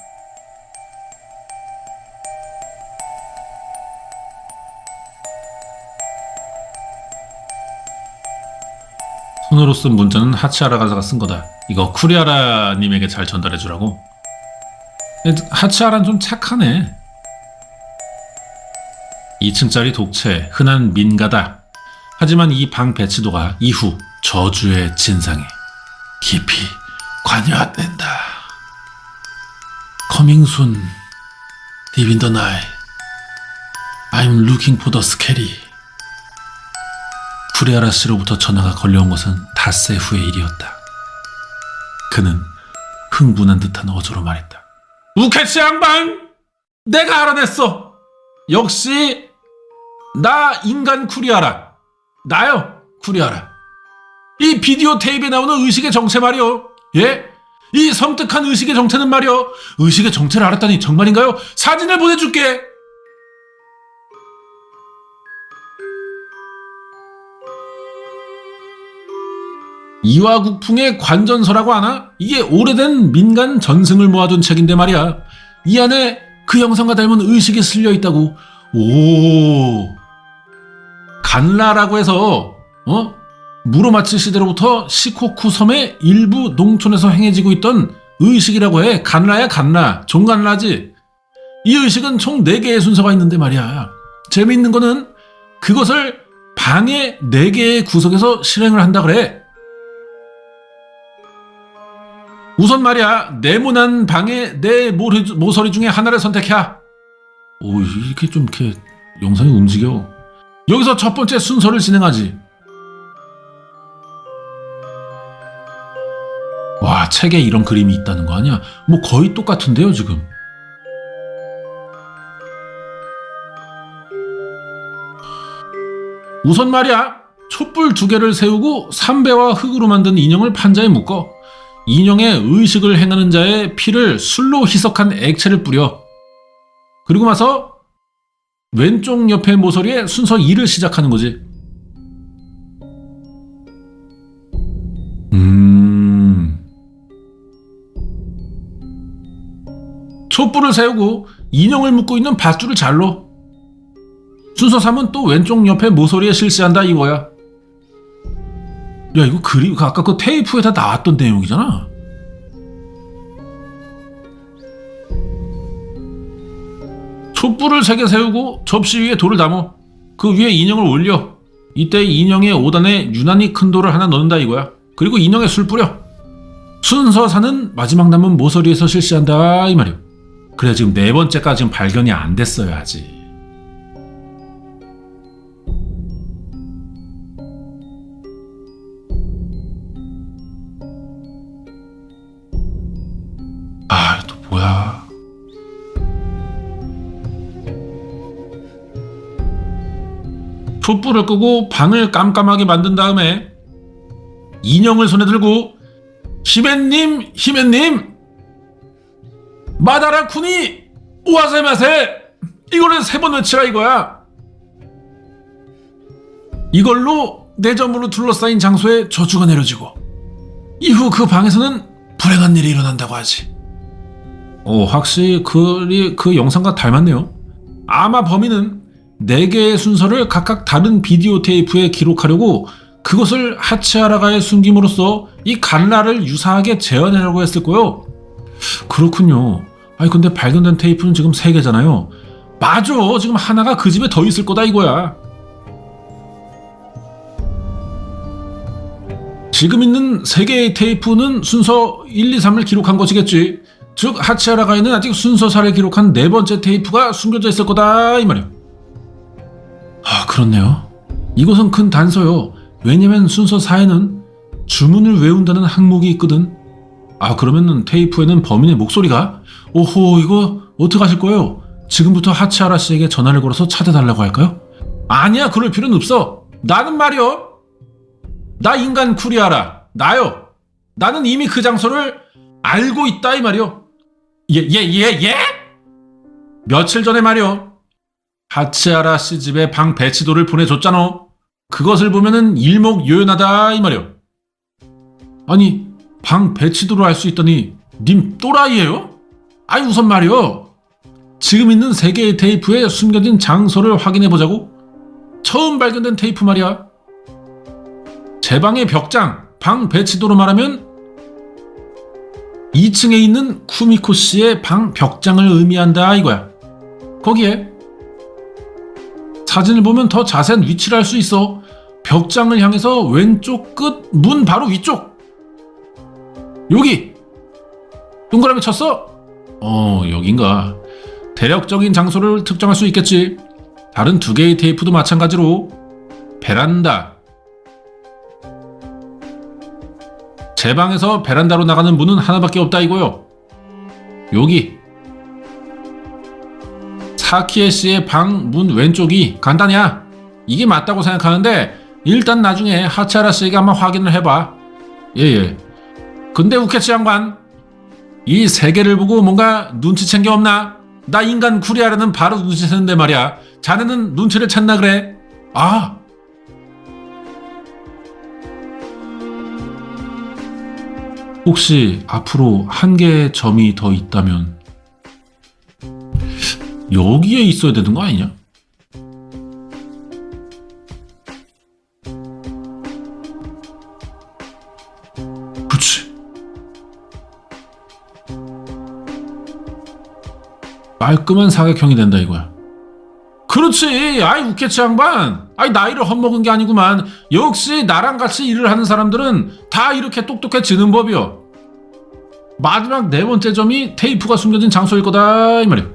손으로 쓴 문자는 하치하라가가 쓴 거다. 이거 쿠리하라님에게 잘 전달해주라고. 하치하라는 좀 착하네. 2층짜리 독채, 흔한 민가다. 하지만 이 방 배치도가 이후 저주의 진상에 깊이 관여된다. Coming soon. Deep in the night. I'm looking for the scary. 쿠리아라 씨로부터 전화가 걸려온 것은 닷새 후의 일이었다. 그는 흥분한 듯한 어조로 말했다. 우케치 양반! 내가 알아냈어! 역시 나 인간 쿠리아라. 나요 쿠리아라. 이 비디오 테이프에 나오는 의식의 정체 말이요. 예? 이 섬뜩한 의식의 정체는 말이요. 의식의 정체를 알았다니 정말인가요? 사진을 보내줄게. 이화국풍의 관전서라고 하나? 이게 오래된 민간 전승을 모아둔 책인데 말이야. 이 안에 그 영상과 닮은 의식이 실려 있다고. 오, 간라라고 해서 무로마치 시대로부터 시코쿠 섬의 일부 농촌에서 행해지고 있던 의식이라고 해. 간라야 간라, 종간라지. 이 의식은 총 4개의 순서가 있는데 말이야. 재미있는 거는 그것을 방의 4개의 구석에서 실행을 한다 그래. 우선 말이야, 네모난 방의 4 모서리 중에 하나를 선택해. 오, 이렇게 좀 이렇게 영상이 움직여. 여기서 첫 번째 순서를 진행하지. 와, 책에 이런 그림이 있다는 거 아니야? 뭐 거의 똑같은데요, 지금. 우선 말이야, 촛불 2개를 세우고 삼배와 흙으로 만든 인형을 판자에 묶어. 인형의 의식을 행하는 자의 피를 술로 희석한 액체를 뿌려. 그리고 나서 왼쪽 옆에 모서리에 순서 2를 시작하는 거지. 촛불을 세우고 인형을 묶고 있는 밧줄을 잘로. 순서 3은 또 왼쪽 옆에 모서리에 실시한다 이거야. 야, 이거 그림, 아까 그 테이프에 다 나왔던 내용이잖아. 촛불을 3개 세우고 접시 위에 돌을 담어. 그 위에 인형을 올려. 이때 인형의 5단에 유난히 큰 돌을 하나 넣는다 이거야. 그리고 인형에 술 뿌려. 순서 4는 마지막 남은 모서리에서 실시한다 이 말이야. 그래, 지금 4번째까지 지금 발견이 안 됐어요 아직. 아, 또 뭐야? 촛불을 끄고 방을 깜깜하게 만든 다음에 인형을 손에 들고 히메님, 히메님, 마다라 쿠니 오와세마세, 이거를 3번 외치라 이거야. 이걸로 내점으로 둘러싸인 장소에 저주가 내려지고 이후 그 방에서는 불행한 일이 일어난다고 하지. 확실히 그 영상과 닮았네요. 아마 범인은 4개의 순서를 각각 다른 비디오 테이프에 기록하려고 그것을 하치하라가에 숨김으로써 이 간라를 유사하게 재현하려고 했을 거요. 그렇군요. 아니 근데 발견된 테이프는 지금 3개잖아요. 맞아, 지금 하나가 그 집에 더 있을 거다 이거야. 지금 있는 3개의 테이프는 순서 1, 2, 3을 기록한 것이겠지. 즉 하치하라가에는 아직 순서 4를 기록한 4번째 테이프가 숨겨져 있을 거다 이 말이야. 아, 그렇네요. 이것은 큰 단서요. 왜냐면 순서 4에는 주문을 외운다는 항목이 있거든. 아, 그러면 테이프에는 범인의 목소리가? 오호, 이거 어떡하실 거예요? 지금부터 하치하라 씨에게 전화를 걸어서 찾아달라고 할까요? 아니야, 그럴 필요는 없어. 나는 말이요, 나 인간 쿠리아라. 나요. 나는 이미 그 장소를 알고 있다 이 말이요. 예? 며칠 전에 말이요, 하치하라 씨 집에 방 배치도를 보내줬잖아. 그것을 보면은 일목요연하다 이 말이요. 아니, 방 배치도를 알 수 있다니 님 또라이예요? 아니 우선 말이요, 지금 있는 3개의 테이프에 숨겨진 장소를 확인해보자고. 처음 발견된 테이프 말이야. 제 방의 벽장, 방 배치도로 말하면 2층에 있는 쿠미코 씨의 방 벽장을 의미한다 이거야. 거기에 사진을 보면 더 자세한 위치를 알 수 있어. 벽장을 향해서 왼쪽 끝 문 바로 위쪽. 여기 동그라미 쳤어? 여긴가. 대략적인 장소를 특정할 수 있겠지. 다른 두 개의 테이프도 마찬가지로 베란다. 제 방에서 베란다로 나가는 문은 하나밖에 없다 이거요. 여기 사키에 씨의 방 문 왼쪽이 간단이야. 이게 맞다고 생각하는데 일단 나중에 하치하라 씨에게 한번 확인을 해봐. 예예. 근데 우케치 양반, 이 세 개를 보고 뭔가 눈치챈 게 없나? 나 인간 쿠리아라는 바로 눈치채는데 말이야. 자네는 눈치를 챘나 그래? 아, 혹시 앞으로 한 개의 점이 더 있다면 여기에 있어야 되는 거 아니냐? 그치. 깔끔한 사각형이 된다 이거야. 그렇지. 아이 우케치 양반, 아이 나이를 헛먹은 게 아니구만. 역시 나랑 같이 일을 하는 사람들은 다 이렇게 똑똑해지는 법이여. 마지막 네 번째 점이 테이프가 숨겨진 장소일 거다 이 말이야.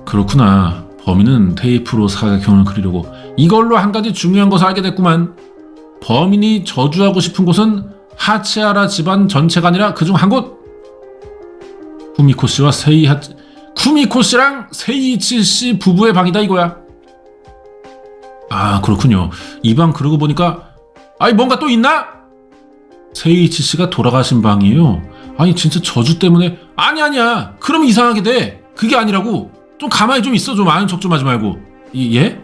그렇구나. 범인은 테이프로 사각형을 그리려고 이걸로 한 가지 중요한 것을 알게 됐구만. 범인이 저주하고 싶은 곳은 하치하라 집안 전체가 아니라 그중 한 곳. 쿠미코 씨와 쿠미코 씨랑 세이이치 씨 부부의 방이다 이거야. 아, 그렇군요. 이 방 그러고 보니까 아니 뭔가 또 있나? 세이이치 씨가 돌아가신 방이에요. 아니 진짜 저주 때문에 아니야. 그럼 이상하게 돼. 그게 아니라고. 좀 가만히 좀 있어. 좀 아는 척 좀 하지 말고. 예?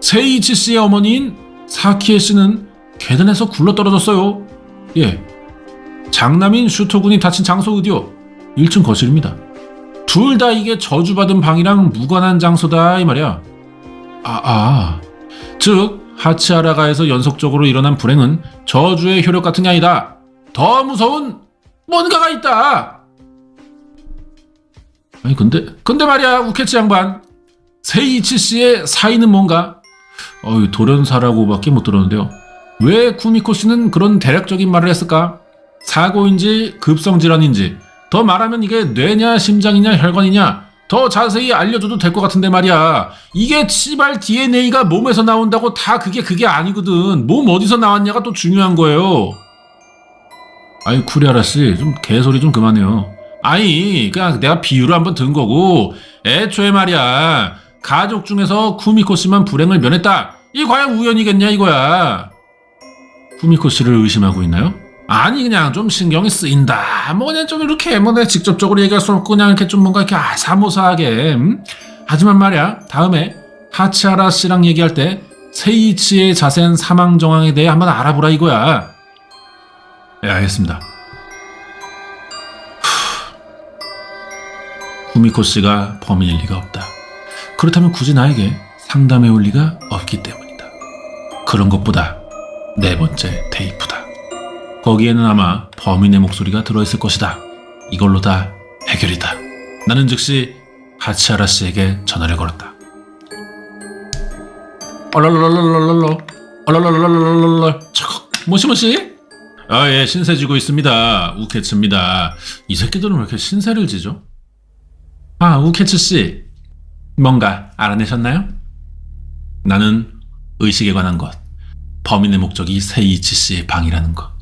세이이치 씨의 어머니인 사키에 씨는 계단에서 굴러 떨어졌어요. 예. 장남인 슈토군이 다친 장소 어디요? 1층 거실입니다. 둘 다 이게 저주받은 방이랑 무관한 장소다 이 말이야. 즉 하치하라가에서 연속적으로 일어난 불행은 저주의 효력 같은 게 아니다. 더 무서운 뭔가가 있다. 아니 근데 말이야 우케치 양반, 세이이치 씨의 사인은 뭔가? 돌연사라고밖에 못 들었는데요. 왜 쿠미코 씨는 그런 대략적인 말을 했을까? 사고인지 급성질환인지, 더 말하면 이게 뇌냐 심장이냐 혈관이냐 더 자세히 알려줘도 될 것 같은데 말이야. 이게 치발 DNA가 몸에서 나온다고 다 그게 아니거든. 몸 어디서 나왔냐가 또 중요한 거예요. 아니 쿠리아라 씨, 좀 개소리 좀 그만해요. 아니 그냥 내가 비유를 한번 든 거고, 애초에 말이야 가족 중에서 쿠미코 씨만 불행을 면했다. 이 과연 우연이겠냐 이거야. 쿠미코 씨를 의심하고 있나요? 아니 그냥 좀 신경이 쓰인다. 뭐 그냥 좀 이렇게 뭐 내가 직접적으로 얘기할 수 없고 그냥 이렇게 좀 뭔가 이렇게 사모사하게. 하지만 말이야 다음에 하치하라 씨랑 얘기할 때 세이치의 자세한 사망 정황에 대해 한번 알아보라 이거야. 예, 알겠습니다. 쿠미코 씨가 범인일 리가 없다. 그렇다면 굳이 나에게 상담해 올 리가 없기 때문이다. 그런 것보다 네 번째 테이프다. 거기에는 아마 범인의 목소리가 들어있을 것이다. 이걸로 다 해결이다. 나는 즉시 하치하라 씨에게 전화를 걸었다. 모시모시? 예, 신세 지고 있습니다. 우케츠입니다. 이 새끼들은 왜 이렇게 신세를 지죠? 우케츠 씨, 뭔가 알아내셨나요? 나는 의식에 관한 것, 범인의 목적이 세이이치 씨의 방이라는 것,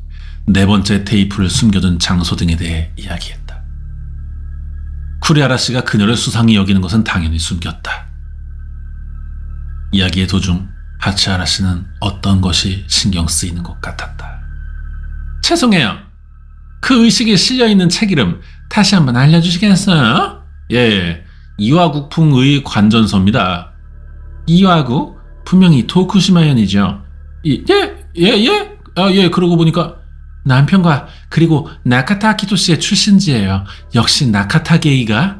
네 번째 테이프를 숨겨둔 장소 등에 대해 이야기했다. 쿠리아라 씨가 그녀를 수상히 여기는 것은 당연히 숨겼다. 이야기의 도중 하치하라 씨는 어떤 것이 신경 쓰이는 것 같았다. 죄송해요. 그 의식에 실려있는 책 이름 다시 한번 알려주시겠어요? 예, 이와국풍의 관전서입니다. 이와국? 분명히 도쿠시마현이죠. 예, 그러고 보니까 남편과 그리고 나카타 아키토 씨의 출신지예요. 역시 나카타 게이가.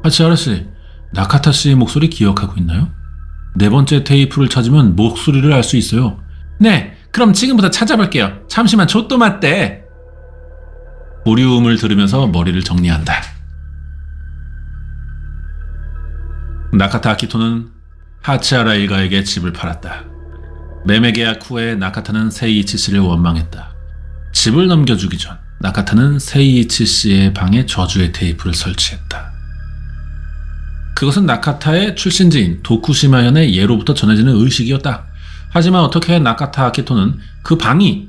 하치하라 씨, 나카타 씨의 목소리 기억하고 있나요? 네 번째 테이프를 찾으면 목소리를 알 수 있어요. 네, 그럼 지금부터 찾아볼게요. 잠시만 조또 맞대. 보리움을 들으면서 머리를 정리한다. 나카타 아키토는 하치하라 일가에게 집을 팔았다. 매매 계약 후에 나카타는 세이이치 씨를 원망했다. 집을 넘겨주기 전 나카타는 세이이치 씨의 방에 저주의 테이프를 설치했다. 그것은 나카타의 출신지인 도쿠시마현의 예로부터 전해지는 의식이었다. 하지만 어떻게 나카타 아키토는 그 방이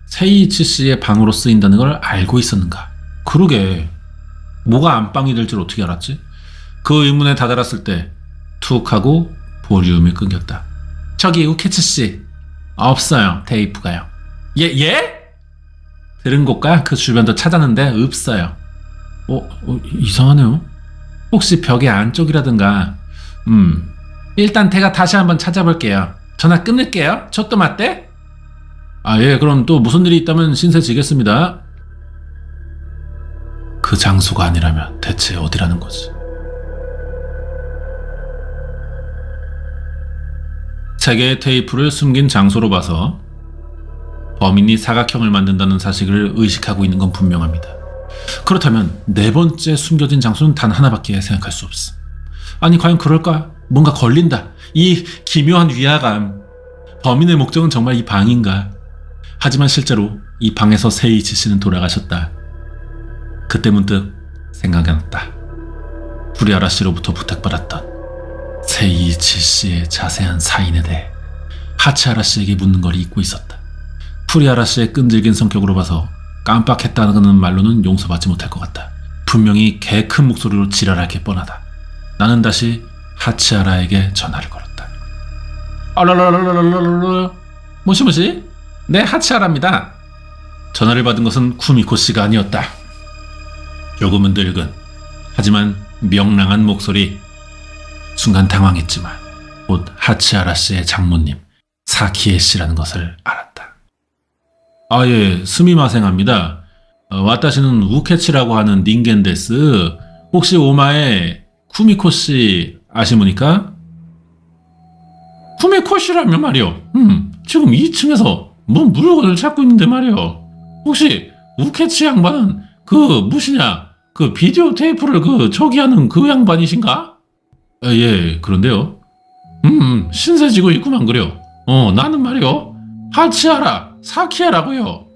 세이이치 씨의 방으로 쓰인다는 걸 알고 있었는가? 그러게, 뭐가 안방이 될 줄 어떻게 알았지? 그 의문에 다다랐을 때 툭 하고 볼륨이 끊겼다. 저기 우케츠 씨, 없어요, 테이프가요. 예? 들은 곳과 그 주변도 찾았는데 없어요. 이상하네요. 혹시 벽의 안쪽이라든가. 일단 제가 다시 한번 찾아볼게요. 전화 끊을게요. 초또 맞대? 예, 그럼 또 무슨 일이 있다면 신세지겠습니다. 그 장소가 아니라면 대체 어디라는 거지? 세 개의 테이프를 숨긴 장소로 봐서 범인이 사각형을 만든다는 사실을 의식하고 있는 건 분명합니다. 그렇다면 네 번째 숨겨진 장소는 단 하나밖에 생각할 수 없어. 아니, 과연 그럴까? 뭔가 걸린다. 이 기묘한 위화감. 범인의 목적은 정말 이 방인가? 하지만 실제로 이 방에서 세이치 씨는 돌아가셨다. 그때 문득 생각이 났다. 후리아라 씨로부터 부탁받았던 세이치 씨의 자세한 사인에 대해 하치하라 씨에게 묻는 걸 잊고 있었다. 후리아라 씨의 끈질긴 성격으로 봐서 깜빡했다는 말로는 용서받지 못할 것 같다. 분명히 개 큰 목소리로 지랄할 게 뻔하다. 나는 다시 하치하라에게 전화를 걸었다. 모시모시? 네, 하치하라입니다. 전화를 받은 것은 쿠미코 씨가 아니었다. 조금은 늙은, 하지만 명랑한 목소리. 순간 당황했지만 곧 하치하라 씨의 장모님 사키에 씨라는 것을 알았다. 예, 스미마생합니다. 와타시는 우케치라고 하는 닌겐데스. 혹시 오마에 쿠미코 씨 아시모니까? 쿠미코 씨라면 말이요. 지금 2층에서 뭔 물건을 찾고 있는데 말이요. 혹시 우케치 양반은 그 무엇이냐? 그 비디오 테이프를 저기 하는 그 양반이신가? 예, 그런데요. 신세지고 있구만 그려. 나는 말이요. 하치하라, 사키야라고요.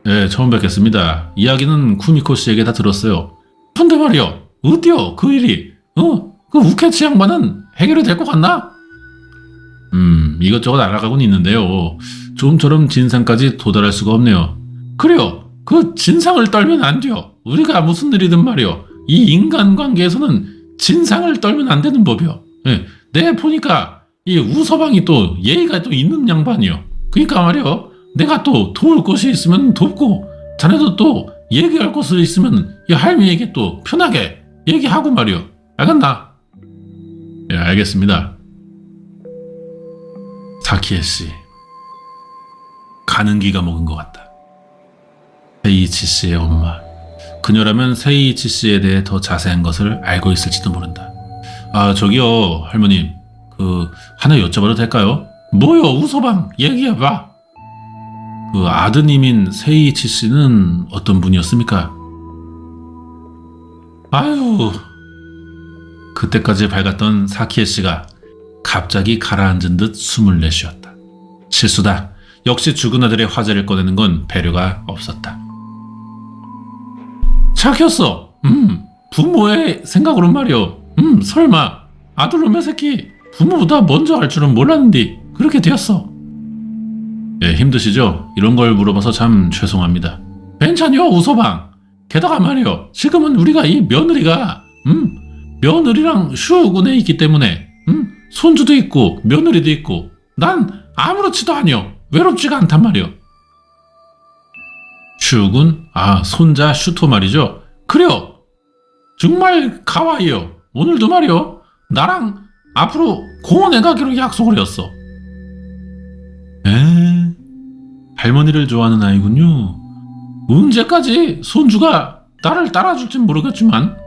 예, 처음 뵙겠습니다. 이야기는 쿠미코 씨에게 다 들었어요. 근데 말이요. 어디요, 그 일이? 그 우케치 양반은 해결이 될 것 같나? 이것저것 알아가고는 있는데요. 좀처럼 진상까지 도달할 수가 없네요. 그래요. 그 진상을 떨면 안 돼요. 우리가 무슨 일이든 말이요. 이 인간관계에서는 진상을 떨면 안 되는 법이요. 예, 내 보니까 이 우서방이 또 예의가 또 있는 양반이요. 그러니까 말이요. 내가 또 도울 것이 있으면 돕고, 자네도 또 얘기할 것이 있으면 이 할미에게 또 편하게 얘기하고 말이요. 알겠나? 예, 알겠습니다. 사키에 씨, 가는 기가 먹은 것 같다. 세이이치 씨의 엄마. 그녀라면 세이이치 씨에 대해 더 자세한 것을 알고 있을지도 모른다. 저기요, 할머님. 하나 여쭤봐도 될까요? 뭐요, 우서방, 얘기해봐. 아드님인 세이이치 씨는 어떤 분이었습니까? 아유. 그때까지 밝았던 사키에 씨가 갑자기 가라앉은 듯 숨을 내쉬었다. 실수다. 역시 죽은 아들의 화제를 꺼내는 건 배려가 없었다. 착했어. 부모의 생각으로 말이요. 설마 아들놈의 새끼 부모보다 먼저 알 줄은 몰랐는데 그렇게 되었어. 예, 힘드시죠? 이런 걸 물어봐서 참 죄송합니다. 괜찮요, 우서방. 게다가 말이요. 지금은 우리가 이 며느리가 며느리랑 슈군에 있기 때문에 손주도 있고 며느리도 있고 난 아무렇지도 않요. 외롭지가 않단 말이요. 슈군? 손자 슈토 말이죠. 그래요. 정말 가와이요. 오늘도 말이요. 나랑 앞으로 공원에 가기로 약속을 했어. 할머니를 좋아하는 아이군요. 언제까지 손주가 나를 따라줄진 모르겠지만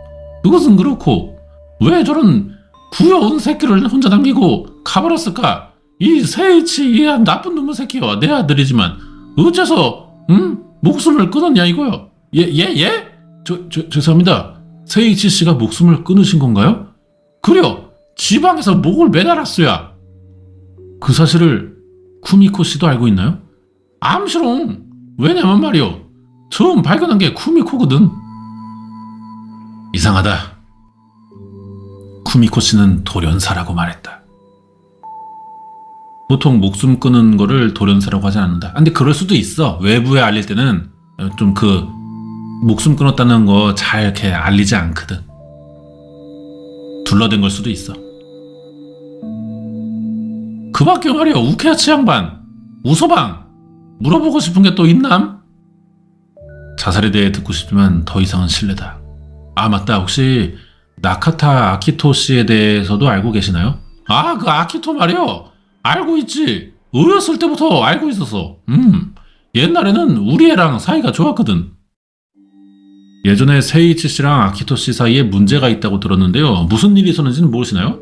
그것은 그렇고 왜 저런 구여운 새끼를 혼자 남기고 가버렸을까? 이 세이치 이 나쁜 놈의 새끼와 내 아들이지만 어째서 목숨을 끊었냐 이거요. 예? 죄송합니다. 세이치 씨가 목숨을 끊으신 건가요? 그래요. 지방에서 목을 매달았어야. 그 사실을 쿠미코 씨도 알고 있나요? 암시롱. 왜냐면 말이요. 처음 발견한 게 쿠미코거든. 이상하다. 쿠미코 씨는 돌연사라고 말했다. 보통 목숨 끊은 거를 돌연사라고 하지 않는다. 근데 그럴 수도 있어. 외부에 알릴 때는 좀 그 목숨 끊었다는 거 잘 이렇게 알리지 않거든. 둘러댄 걸 수도 있어. 그 밖에 말이야. 우케야치 양반, 우서방, 물어보고 싶은 게 또 있남? 자살에 대해 듣고 싶지만 더 이상은 실례다. 아 맞다. 혹시 나카타 아키토 씨에 대해서도 알고 계시나요? 아 그 아키토 말이요. 알고 있지. 어렸을 때부터 알고 있었어. 옛날에는 우리 애랑 사이가 좋았거든. 예전에 세이치 씨랑 아키토 씨 사이에 문제가 있다고 들었는데요. 무슨 일이 있었는지는 모르시나요?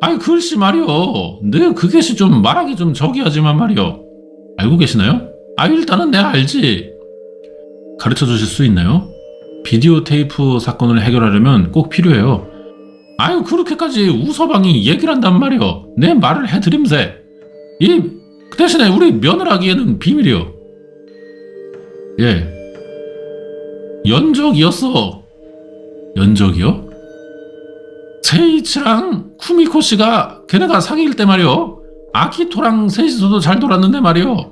아이 글씨 말이요. 네 그게 좀 말하기 좀 저기하지만 말이요. 알고 계시나요? 아 일단은 내가 알지. 가르쳐 주실 수 있나요? 비디오 테이프 사건을 해결하려면 꼭 필요해요. 아유 그렇게까지 우서방이 얘기를 한단 말이요. 내 말을 해드림세. 그 대신에 우리 며느라기에는 비밀이요. 예. 연적이었어. 연적이요? 세이치랑 쿠미코 씨가 걔네가 사귈 때 말이요. 아키토랑 셋이서도 잘 놀았는데 말이요.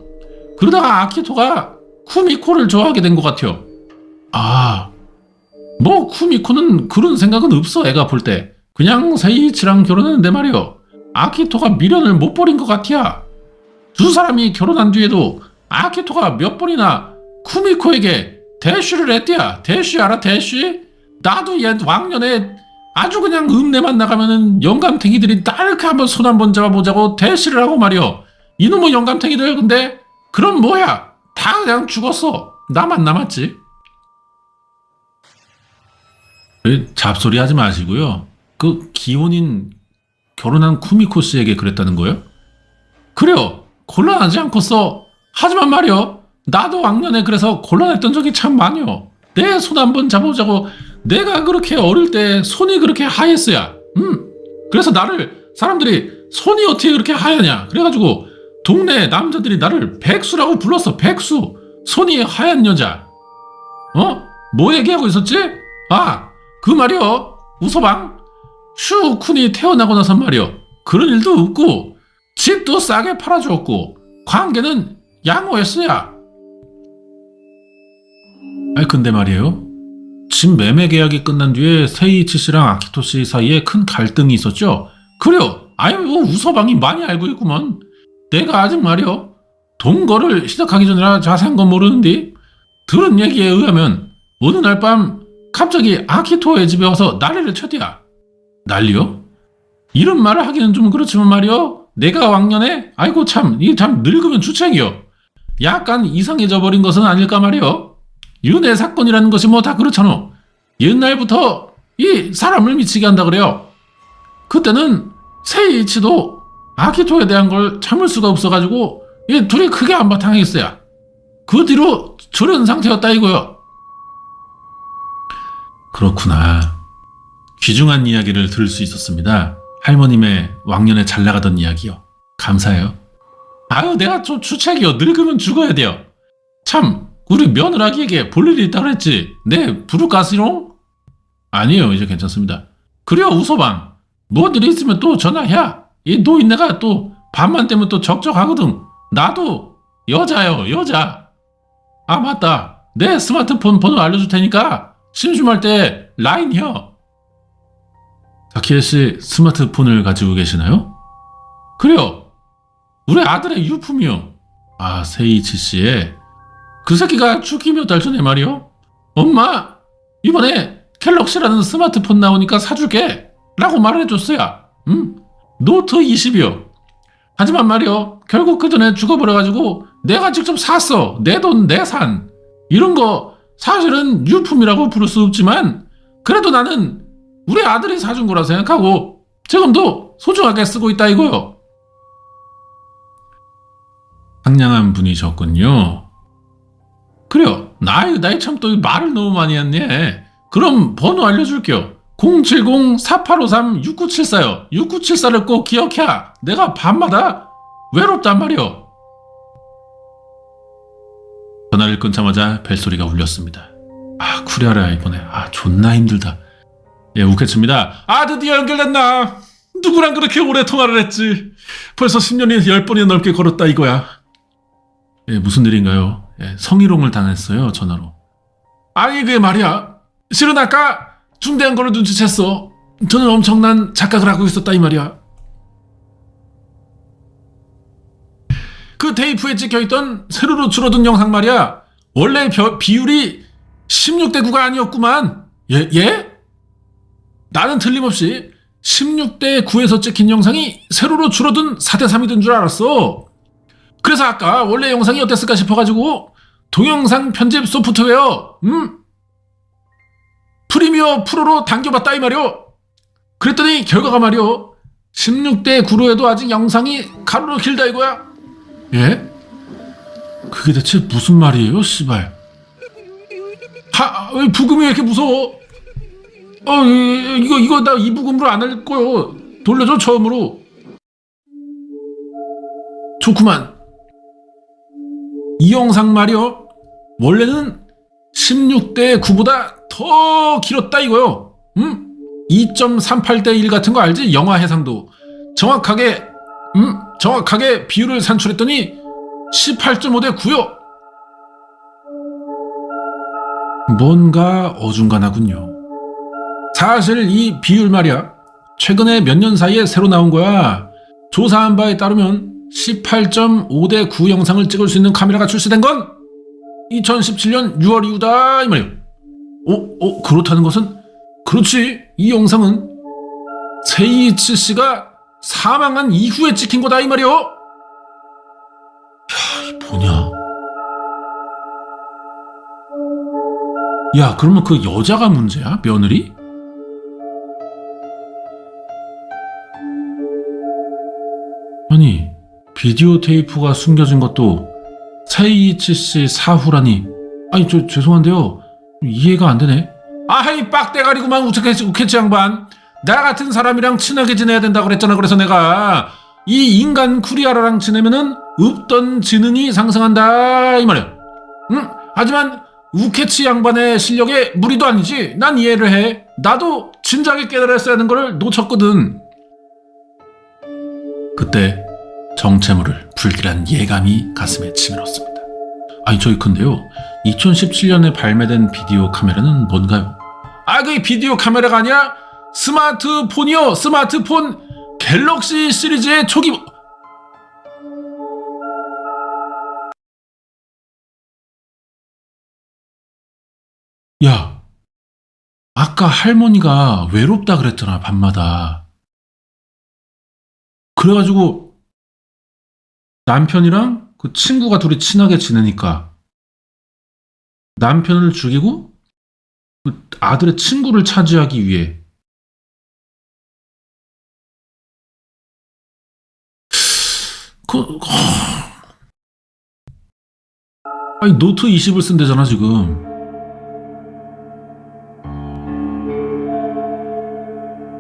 그러다가 아키토가 쿠미코를 좋아하게 된 것 같아요. 아, 뭐 쿠미코는 그런 생각은 없어. 애가 볼 때. 그냥 세이치랑 결혼했는데 말이요. 아키토가 미련을 못 버린 것 같아야. 두 사람이 결혼한 뒤에도 아키토가 몇 번이나 쿠미코에게 대쉬를 했대야. 대쉬 알아? 대쉬? 나도 옛 왕년에 아주 그냥 읍내만 나가면은 영감탱이들이 딸렇게 한번 손 한번 잡아보자고 대쉬를 하고 말이요. 이놈의 영감탱이들 근데 그럼 뭐야? 다 그냥 죽었어. 나만 남았지. 잡소리 하지 마시고요. 그 기혼인 결혼한 쿠미코 씨에게 그랬다는 거예요? 그래요. 곤란하지 않겠어. 하지만 말이요. 나도 왕년에 그래서 곤란했던 적이 참 많이요. 내 손 한번 잡아보자고 내가 그렇게 어릴 때 손이 그렇게 하였어야. 그래서 나를 사람들이 손이 어떻게 그렇게 하얗냐. 그래가지고 동네 남자들이 나를 백수라고 불렀어. 백수. 손이 하얀 여자. 뭐 얘기하고 있었지? 아, 그 말이요. 우서방. 슈쿤이 태어나고 나서 말이요. 그런 일도 없고 집도 싸게 팔아주었고 관계는 양호했어야. 아니 근데 말이에요. 집 매매 계약이 끝난 뒤에 세이치 씨랑 아키토 씨 사이에 큰 갈등이 있었죠? 그래요. 아유 우서방이 많이 알고 있구먼. 내가 아직 말이요. 동거를 시작하기 전이라 자세한 건 모르는데 들은 얘기에 의하면 어느 날 밤 갑자기 아키토의 집에 와서 난리를 쳤대야. 난리요? 이런 말을 하기는 좀 그렇지만 말이요. 내가 왕년에 아이고 참 이게 참 늙으면 주책이요. 약간 이상해져 버린 것은 아닐까 말이요. 윤회 사건이라는 것이 뭐 다 그렇잖아. 옛날부터 이 사람을 미치게 한다 그래요. 그때는 세이치도 아키토에 대한 걸 참을 수가 없어가지고 이 둘이 크게 한바탕했어요. 그 뒤로 저런 상태였다 이거요. 그렇구나. 귀중한 이야기를 들을 수 있었습니다. 할머님의 왕년에 잘 나가던 이야기요. 감사해요. 아유 내가 좀 주책이요. 늙으면 죽어야 돼요. 참 우리 며느라기에게 볼 일이 있다 그랬지. 네 부를까시롱? 아니에요. 이제 괜찮습니다. 그래요 우서방. 뭔 일이 있으면 또 전화해. 이 노인네가 또 밤만 되면 또 적적하거든. 나도 여자요 여자. 아 맞다. 내 스마트폰 번호 알려줄 테니까 심심할 때 라인이요. 다키에 씨 스마트폰을 가지고 계시나요? 그래요. 우리 아들의 유품이요. 아 세이치 씨의 그 새끼가 죽기 몇 달 전에 말이요. 엄마 이번에 갤럭시라는 스마트폰 나오니까 사줄게 라고 말을 해줬어요. 노트 20이요. 하지만 말이요. 결국 그 전에 죽어버려가지고 내가 직접 샀어. 내 돈 내산. 이런 거 사실은 유품이라고 부를 수 없지만 그래도 나는 우리 아들이 사준 거라 생각하고 지금도 소중하게 쓰고 있다 이거요. 상냥한 분이셨군요. 그래요. 나이 참 또 말을 너무 많이 했네. 그럼 번호 알려줄게요. 070-4853-6974요. 6974를 꼭 기억해. 내가 밤마다 외롭단 말이요. 전화를 끊자마자 벨소리가 울렸습니다. 아, 쿠리아라 이번에. 아, 존나 힘들다. 예, 우케츠입니다. 아, 드디어 연결됐나? 누구랑 그렇게 오래 통화를 했지? 벌써 10년이 10번이나 넘게 걸었다 이거야. 예, 무슨 일인가요? 예, 성희롱을 당했어요, 전화로. 아니, 그게 말이야. 실은 아까 중대한 거를 눈치챘어. 저는 엄청난 착각을 하고 있었다 이 말이야. 그 테이프에 찍혀있던 세로로 줄어든 영상 말이야. 원래 비율이 16대 9가 아니었구만. 예? 나는 틀림없이 16대 9에서 찍힌 영상이 세로로 줄어든 4대 3이던 줄 알았어. 그래서 아까 원래 영상이 어땠을까 싶어가지고 동영상 편집 소프트웨어 프리미어 프로로 당겨봤다 이 말이오. 그랬더니 결과가 말이오. 16대 9로 해도 아직 영상이 가로로 길다 이거야. 예? 그게 대체 무슨 말이에요, 씨발? 왜 부금이 왜 이렇게 무서워? 이거 나 이 부금으로 안 할 거요. 돌려줘, 처음으로. 좋구만. 이 영상 말이요. 원래는 16대 9보다 더 길었다 이거요. 2.38대 1 같은 거 알지? 영화 해상도. 정확하게 비율을 산출했더니 18.5대 9요. 뭔가 어중간하군요. 사실 이 비율 말이야. 최근에 몇 년 사이에 새로 나온 거야. 조사한 바에 따르면 18.5대 9 영상을 찍을 수 있는 카메라가 출시된 건 2017년 6월 이후다 이 말이야. 그렇다는 것은 그렇지. 이 영상은 세이치 씨가 사망한 이후에 찍힌 거다 이 말이야. 야, 이 뭐냐? 야, 그러면 그 여자가 문제야? 며느리? 아니, 비디오 테이프가 숨겨진 것도 세이치 씨 사후라니. 아니, 죄송한데요. 이해가 안 되네. 아이, 빡대가리구만, 우케치 양반. 나 같은 사람이랑 친하게 지내야 된다고 그랬잖아. 그래서 내가 이 인간 쿠리아라랑 지내면은 없던 지능이 상승한다 이 말이야. 하지만 우케치 양반의 실력에 무리도 아니지. 난 이해를 해. 나도 진작에 깨달았어야 하는 걸 놓쳤거든. 그때 정체모를 불길한 예감이 가슴에 치밀었습니다. 아니, 저희 근데요, 2017년에 발매된 비디오 카메라는 뭔가요? 그게 비디오 카메라가 아니야? 스마트폰이요. 스마트폰 갤럭시 시리즈의 초기. 야, 아까 할머니가 외롭다 그랬잖아, 밤마다. 그래가지고 남편이랑 그 친구가 둘이 친하게 지내니까 남편을 죽이고 그 아들의 친구를 차지하기 위해 아니, 노트 20을 쓴대잖아 지금.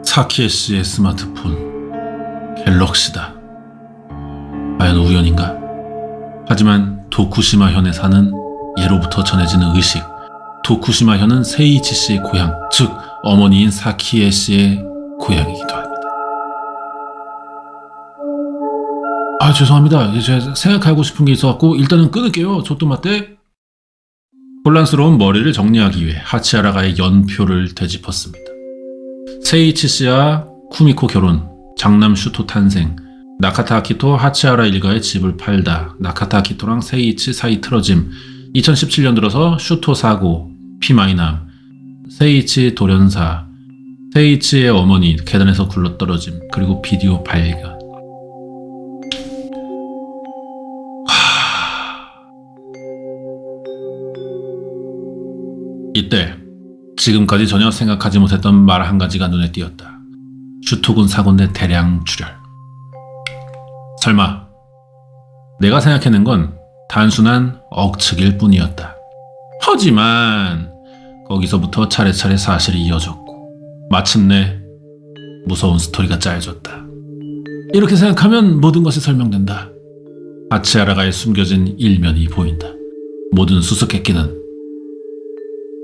사키에 씨의 스마트폰 갤럭시다. 과연 우연인가? 하지만 도쿠시마 현에 사는 예로부터 전해지는 의식. 도쿠시마 현은 세이치 씨의 고향, 즉 어머니인 사키에 씨의 고향이기도 합니다. 죄송합니다. 제가 생각하고 싶은 게 있어갖고 일단은 끊을게요. 조또마떼. 혼란스러운 머리를 정리하기 위해 하치하라가의 연표를 되짚었습니다. 세이치 씨와 쿠미코 결혼, 장남 슈토 탄생, 나카타 아키토 하치하라 일가의 집을 팔다, 나카타 아키토랑 세이치 사이 틀어짐, 2017년 들어서 슈토 사고, 피마이남, 세이치 돌연사, 세이치의 어머니 계단에서 굴러떨어짐, 그리고 비디오 발견. 이때 지금까지 전혀 생각하지 못했던 말 한 가지가 눈에 띄었다. 슈토군 사고인데 대량 출혈. 설마 내가 생각해낸 건 단순한 억측일 뿐이었다. 하지만 거기서부터 차례차례 사실이 이어졌고 마침내 무서운 스토리가 짜여졌다. 이렇게 생각하면 모든 것이 설명된다. 하치하라가에 숨겨진 일면이 보인다. 모든 수수께끼는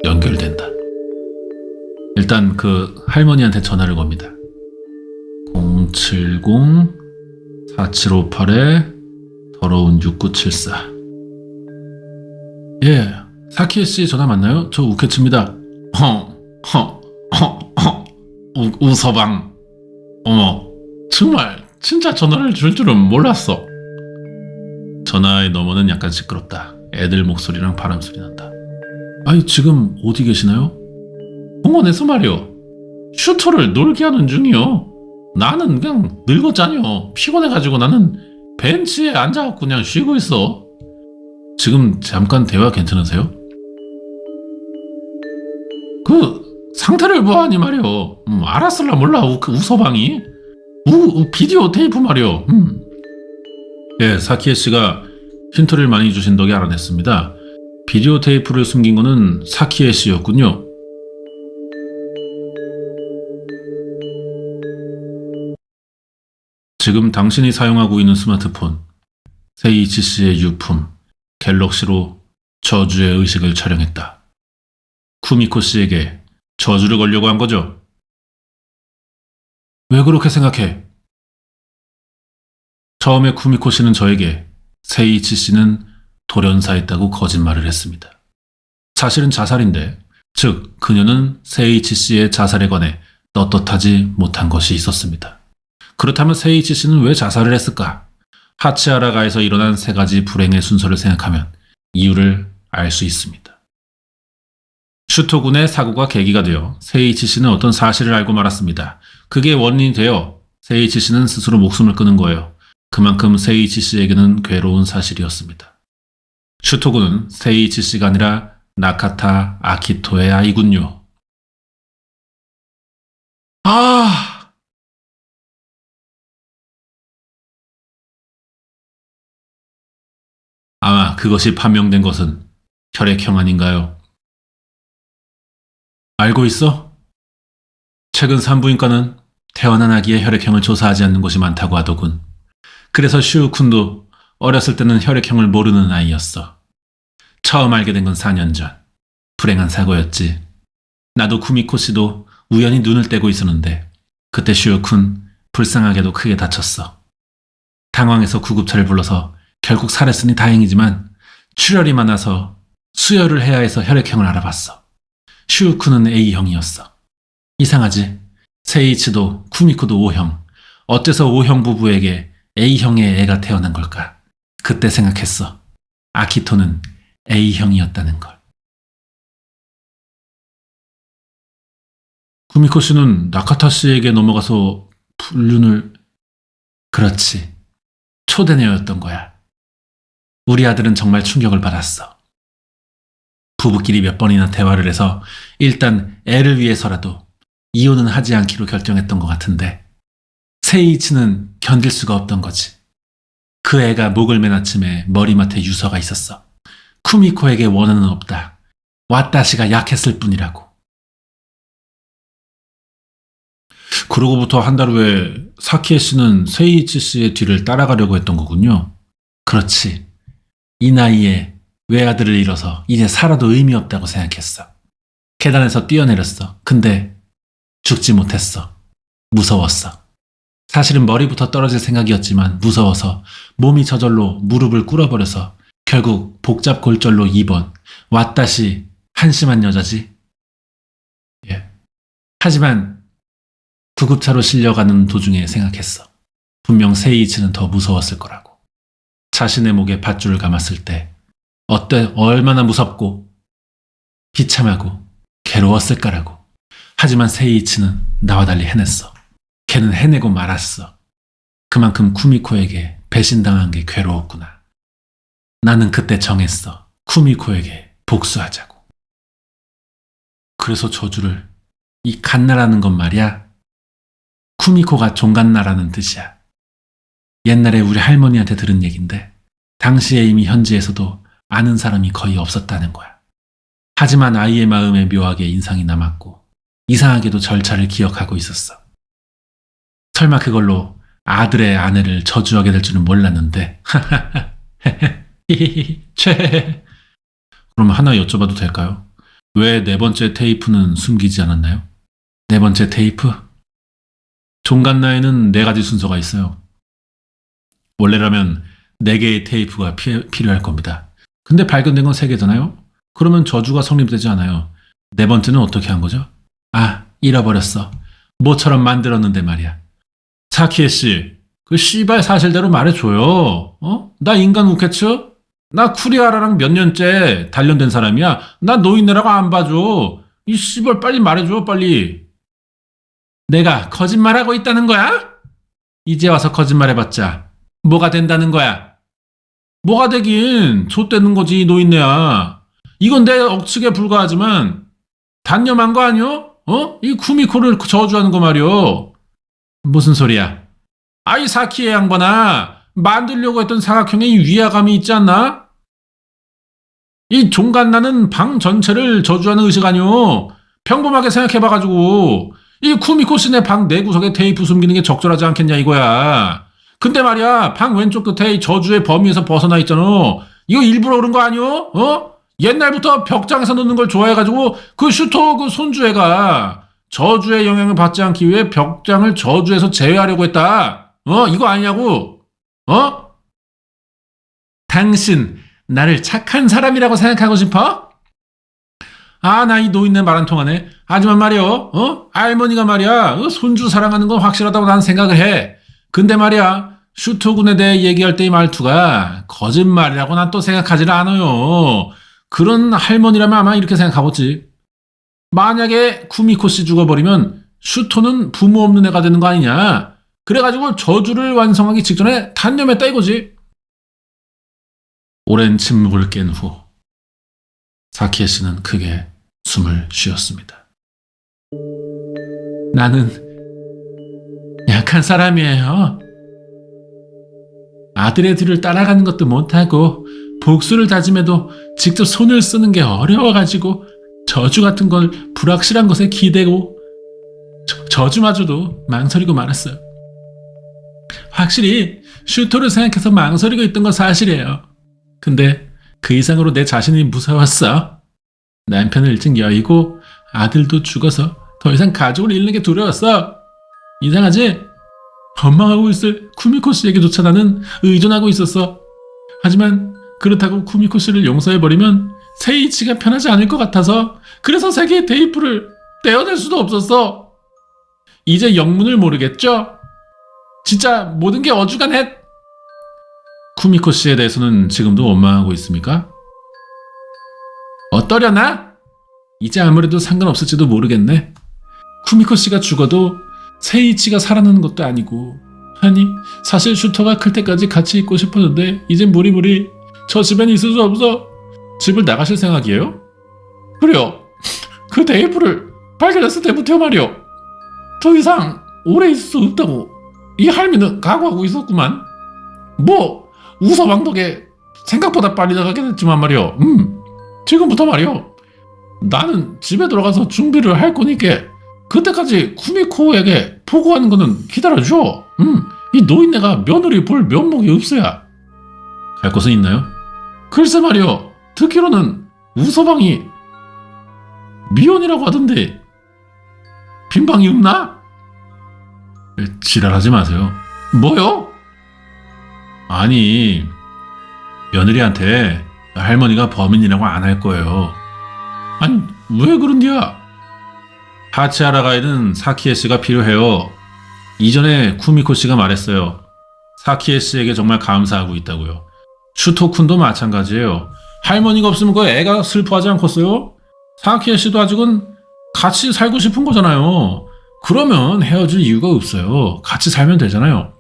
연결된다. 일단 그 할머니한테 전화를 겁니다. 070-4758에 더러운 6974. 예, 사키에 씨 전화 맞나요? 저 우케츠입니다. 우서방. 어머, 정말 진짜 전화를 줄 줄은 몰랐어. 전화의 너머는 약간 시끄럽다. 애들 목소리랑 바람 소리 난다. 아니, 지금 어디 계시나요? 공원에서 말이요. 슈터를 놀게 하는 중이요. 나는 그냥 늙었잖여. 피곤해가지고 나는 벤치에 앉아갖고 그냥 쉬고 있어. 지금 잠깐 대화 괜찮으세요? 그 상태를 보아하니 말이요. 알았을라 몰라. 우서방이 비디오 테이프 말이요. 예, 사키에 씨가 힌트를 많이 주신 덕에 알아냈습니다. 비디오 테이프를 숨긴 거는 사키에 씨였군요. 지금 당신이 사용하고 있는 스마트폰, 세이치 씨의 유품, 갤럭시로 저주의 의식을 촬영했다. 쿠미코 씨에게 저주를 걸려고 한 거죠? 왜 그렇게 생각해? 처음에 쿠미코 씨는 저에게 세이치 씨는 돌연사했다고 거짓말을 했습니다. 사실은 자살인데, 즉 그녀는 세이치 씨의 자살에 관해 떳떳하지 못한 것이 있었습니다. 그렇다면 세이치 씨는 왜 자살을 했을까? 하치하라가에서 일어난 세 가지 불행의 순서를 생각하면 이유를 알 수 있습니다. 슈토군의 사고가 계기가 되어 세이치 씨는 어떤 사실을 알고 말았습니다. 그게 원인이 되어 세이치 씨는 스스로 목숨을 끊은 거예요. 그만큼 세이치 씨에게는 괴로운 사실이었습니다. 슈토군은 세이치 씨가 아니라 나카타 아키토의 아이군요. 아마 그것이 판명된 것은 혈액형 아닌가요? 알고 있어? 최근 산부인과는 태어난 아기의 혈액형을 조사하지 않는 곳이 많다고 하더군. 그래서 슈우쿤도 어렸을 때는 혈액형을 모르는 아이였어. 처음 알게 된 건 4년 전. 불행한 사고였지. 나도 쿠미코 씨도 우연히 눈을 떼고 있었는데 그때 슈우쿤 불쌍하게도 크게 다쳤어. 당황해서 구급차를 불러서 결국 살았으니 다행이지만 출혈이 많아서 수혈을 해야 해서 혈액형을 알아봤어. 슈우쿠는 A형이었어. 이상하지? 세이치도 쿠미코도 O형. 어째서 O형 부부에게 A형의 애가 태어난 걸까? 그때 생각했어. 아키토는 A형이었다는 걸. 쿠미코 씨는 나카타 씨에게 넘어가서 불륜을... 그렇지. 초대녀였던 거야. 우리 아들은 정말 충격을 받았어. 부부끼리 몇 번이나 대화를 해서 일단 애를 위해서라도 이혼은 하지 않기로 결정했던 것 같은데 세이치는 견딜 수가 없던 거지. 그 애가 목을 맨 아침에 머리맡에 유서가 있었어. 쿠미코에게 원한은 없다. 왓다시가 약했을 뿐이라고. 그러고부터 한 달 후에 사키에 씨는 세이치 씨의 뒤를 따라가려고 했던 거군요. 그렇지. 이 나이에 외아들을 잃어서 이제 살아도 의미 없다고 생각했어. 계단에서 뛰어내렸어. 근데 죽지 못했어. 무서웠어. 사실은 머리부터 떨어질 생각이었지만 무서워서 몸이 저절로 무릎을 꿇어버려서 결국 복잡골절로 입원. 왓다시 한심한 여자지. 예. 하지만 구급차로 실려가는 도중에 생각했어. 분명 세이치는 더 무서웠을 거라고. 자신의 목에 밧줄을 감았을 때 얼마나 무섭고 비참하고 괴로웠을까라고. 하지만 세이치는 나와 달리 해냈어. 걔는 해내고 말았어. 그만큼 쿠미코에게 배신당한 게 괴로웠구나. 나는 그때 정했어. 쿠미코에게 복수하자고. 그래서 저주를 이 갓나라는 건 말이야. 쿠미코가 종갓나라는 뜻이야. 옛날에 우리 할머니한테 들은 얘긴데 당시에 이미 현지에서도 아는 사람이 거의 없었다는 거야. 하지만 아이의 마음에 묘하게 인상이 남았고 이상하게도 절차를 기억하고 있었어. 설마 그걸로 아들의 아내를 저주하게 될 줄은 몰랐는데 최 그럼 하나 여쭤봐도 될까요? 왜 네 번째 테이프는 숨기지 않았나요? 네 번째 테이프? 종갓나에는 네 가지 순서가 있어요. 원래라면 네 개의 테이프가 필요할 겁니다. 근데 발견된 건 세 개잖아요? 그러면 저주가 성립되지 않아요. 네 번째는 어떻게 한 거죠? 아, 잃어버렸어. 모처럼 만들었는데 말이야. 사키에 씨, 그 씨발 사실대로 말해줘요. 어? 나 인간 우케츠? 나 쿠리아라랑 몇 년째 단련된 사람이야. 나 노인네라고 안 봐줘. 이 씨발 빨리 말해줘, 빨리. 내가 거짓말하고 있다는 거야? 이제 와서 거짓말해봤자 뭐가 된다는 거야? 뭐가 되긴 좆되는 거지, 노인네야. 이건 내 억측에 불과하지만 단념한 거 아니요? 어? 이 쿠미코를 저주하는 거 말이오. 무슨 소리야? 아이 사키의 양반아, 만들려고 했던 사각형의 위화감이 있지 않나? 이 종갓나는 방 전체를 저주하는 의식 아니오. 평범하게 생각해봐가지고 이 쿠미코 씨네 방 내구석에 테이프 숨기는 게 적절하지 않겠냐 이거야. 근데 말이야, 방 왼쪽 끝에 이 저주의 범위에서 벗어나 있잖아. 이거 일부러 그런 거 아니오? 어? 옛날부터 벽장에서 놓는 걸 좋아해가지고 그 슈터 그 손주애가 저주의 영향을 받지 않기 위해 벽장을 저주에서 제외하려고 했다. 어? 이거 아니냐고? 어? 당신 나를 착한 사람이라고 생각하고 싶어? 아, 나 이 노인네 말 안 통하네. 하지만 말이요, 어? 할머니가 말이야, 손주 사랑하는 건 확실하다고 난 생각을 해. 근데 말이야, 슈토군에 대해 얘기할 때의 말투가 거짓말이라고 난 또 생각하지를 않아요. 그런 할머니라면 아마 이렇게 생각하겠지. 만약에 쿠미코 씨 죽어버리면 슈토는 부모 없는 애가 되는 거 아니냐. 그래가지고 저주를 완성하기 직전에 단념했다 이거지. 오랜 침묵을 깬 후 사키에 씨는 크게 숨을 쉬었습니다. 나는 약한 사람이에요. 아들의 뒤를 따라가는 것도 못하고 복수를 다짐해도 직접 손을 쓰는 게 어려워가지고 저주 같은 걸 불확실한 것에 기대고 저주마저도 망설이고 말았어요. 확실히 슈터를 생각해서 망설이고 있던 건 사실이에요. 근데 그 이상으로 내 자신이 무서웠어. 남편을 일찍 여의고 아들도 죽어서 더 이상 가족을 잃는 게 두려웠어. 이상하지? 원망하고 있을 쿠미코 씨에게조차 나는 의존하고 있었어. 하지만 그렇다고 쿠미코 씨를 용서해버리면 세이치가 편하지 않을 것 같아서 그래서 세 개의 테이프를 떼어낼 수도 없었어. 이제 영문을 모르겠죠? 진짜 모든 게 어중간해. 쿠미코 씨에 대해서는 지금도 원망하고 있습니까? 어떠려나? 이제 아무래도 상관없을지도 모르겠네. 쿠미코 씨가 죽어도 세이치가 살아나는 것도 아니고, 아니 사실 슈터가 클 때까지 같이 있고 싶었는데 이젠 무리무리 저 집엔 있을 수 없어. 집을 나가실 생각이에요? 그래요. 그 테이프를 발견했을 때부터 말이요. 더 이상 오래 있을 수 없다고 이 할미는 각오하고 있었구만. 뭐 우서방 덕에 생각보다 빨리 나가게 됐지만 말이요. 지금부터 말이요. 나는 집에 들어가서 준비를 할 거니까 그때까지 쿠미코에게 보고하는 거는 기다려줘. 이 노인네가 며느리 볼 면목이 없어야. 갈 곳은 있나요? 글쎄 말이요. 듣기로는 우서방이 미혼이라고 하던데 빈 방이 없나? 지랄하지 마세요. 뭐요? 아니 며느리한테 할머니가 범인이라고 안 할 거예요. 아니 왜 그런디야? 하치하라가에는 사키에 씨가 필요해요. 이전에 쿠미코 씨가 말했어요. 사키에 씨에게 정말 감사하고 있다고요. 슈토쿤도 마찬가지예요. 할머니가 없으면 그 애가 슬퍼하지 않겠어요? 사키에 씨도 아직은 같이 살고 싶은 거잖아요. 그러면 헤어질 이유가 없어요. 같이 살면 되잖아요.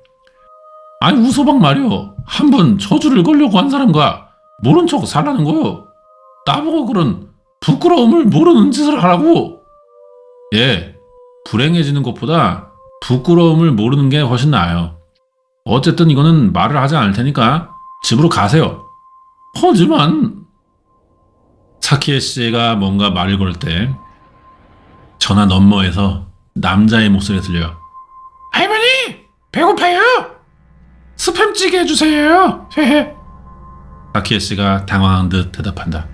아니 우서방 말이요. 한번 저주를 걸려고 한 사람과 모른 척 살라는 거요. 나보고 그런 부끄러움을 모르는 짓을 하라고. 예, 불행해지는 것보다 부끄러움을 모르는 게 훨씬 나아요. 어쨌든 이거는 말을 하지 않을 테니까 집으로 가세요. 하지만 사키에 씨가 뭔가 말을 걸 때 전화 너머에서 남자의 목소리가 들려요. 할머니 배고파요. 스팸찌개 해주세요. 헤헤. 사키에 씨가 당황한 듯 대답한다.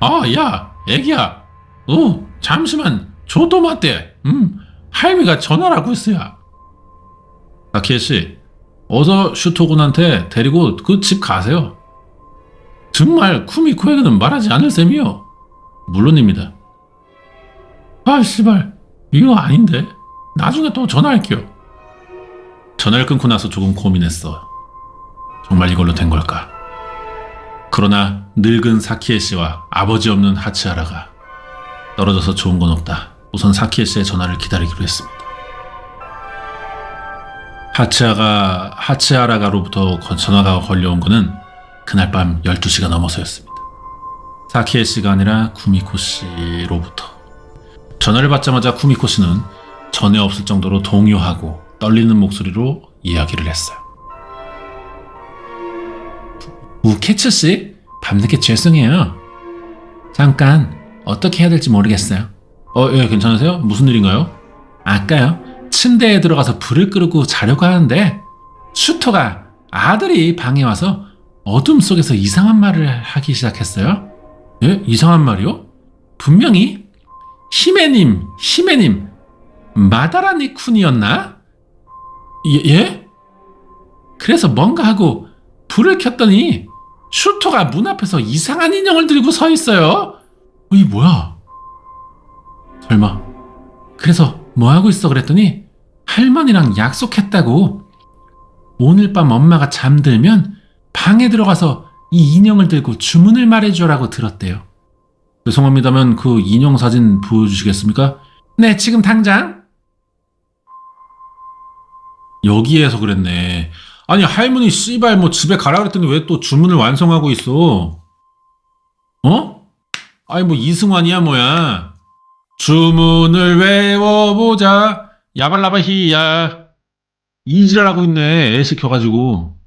아, 야, 애기야. 잠시만. 저도 맞대. 할미가 전화를 하고 있어요. 사키에 씨, 어서 슈토군한테 데리고 그 집 가세요. 정말 쿠미코에게는 말하지 않을 셈이요. 물론입니다. 아, 씨발. 이거 아닌데. 나중에 또 전화할게요. 전화를 끊고 나서 조금 고민했어. 정말 이걸로 된 걸까? 그러나 늙은 사키에 씨와 아버지 없는 하치하라가 떨어져서 좋은 건 없다. 우선 사키에 씨의 전화를 기다리기로 했습니다. 하치하라가로부터 전화가 걸려온 것은 그날 밤 12시가 넘어서였습니다. 사키에 씨가 아니라 쿠미코 씨로부터. 전화를 받자마자 쿠미코 씨는 전에 없을 정도로 동요하고 떨리는 목소리로 이야기를 했어요. 우케츠 씨, 밤늦게 죄송해요. 잠깐 어떻게 해야 될지 모르겠어요. 예, 괜찮으세요? 무슨 일인가요? 아까요, 침대에 들어가서 불을 끄고 자려고 하는데 슈터가 아들이 방에 와서 어둠 속에서 이상한 말을 하기 시작했어요. 예? 이상한 말이요? 분명히 히메님, 마다라니 쿤이었나? 예? 그래서 뭔가 하고 불을 켰더니 슈터가 문 앞에서 이상한 인형을 들고 서 있어요. 이 뭐야? 설마. 그래서 뭐 하고 있어 그랬더니 할머니랑 약속했다고. 오늘 밤 엄마가 잠들면 방에 들어가서 이 인형을 들고 주문을 말해줘라고 들었대요. 죄송합니다만 그 인형 사진 보여주시겠습니까? 네, 지금 당장. 여기에서 그랬네. 아니, 할머니 씨발 뭐 집에 가라 그랬더니 왜 또 주문을 완성하고 있어? 아니 뭐 이승환이야 뭐야. 주문을 외워보자. 야발라바히야. 이지랄하고 있네. 애 시켜가지고.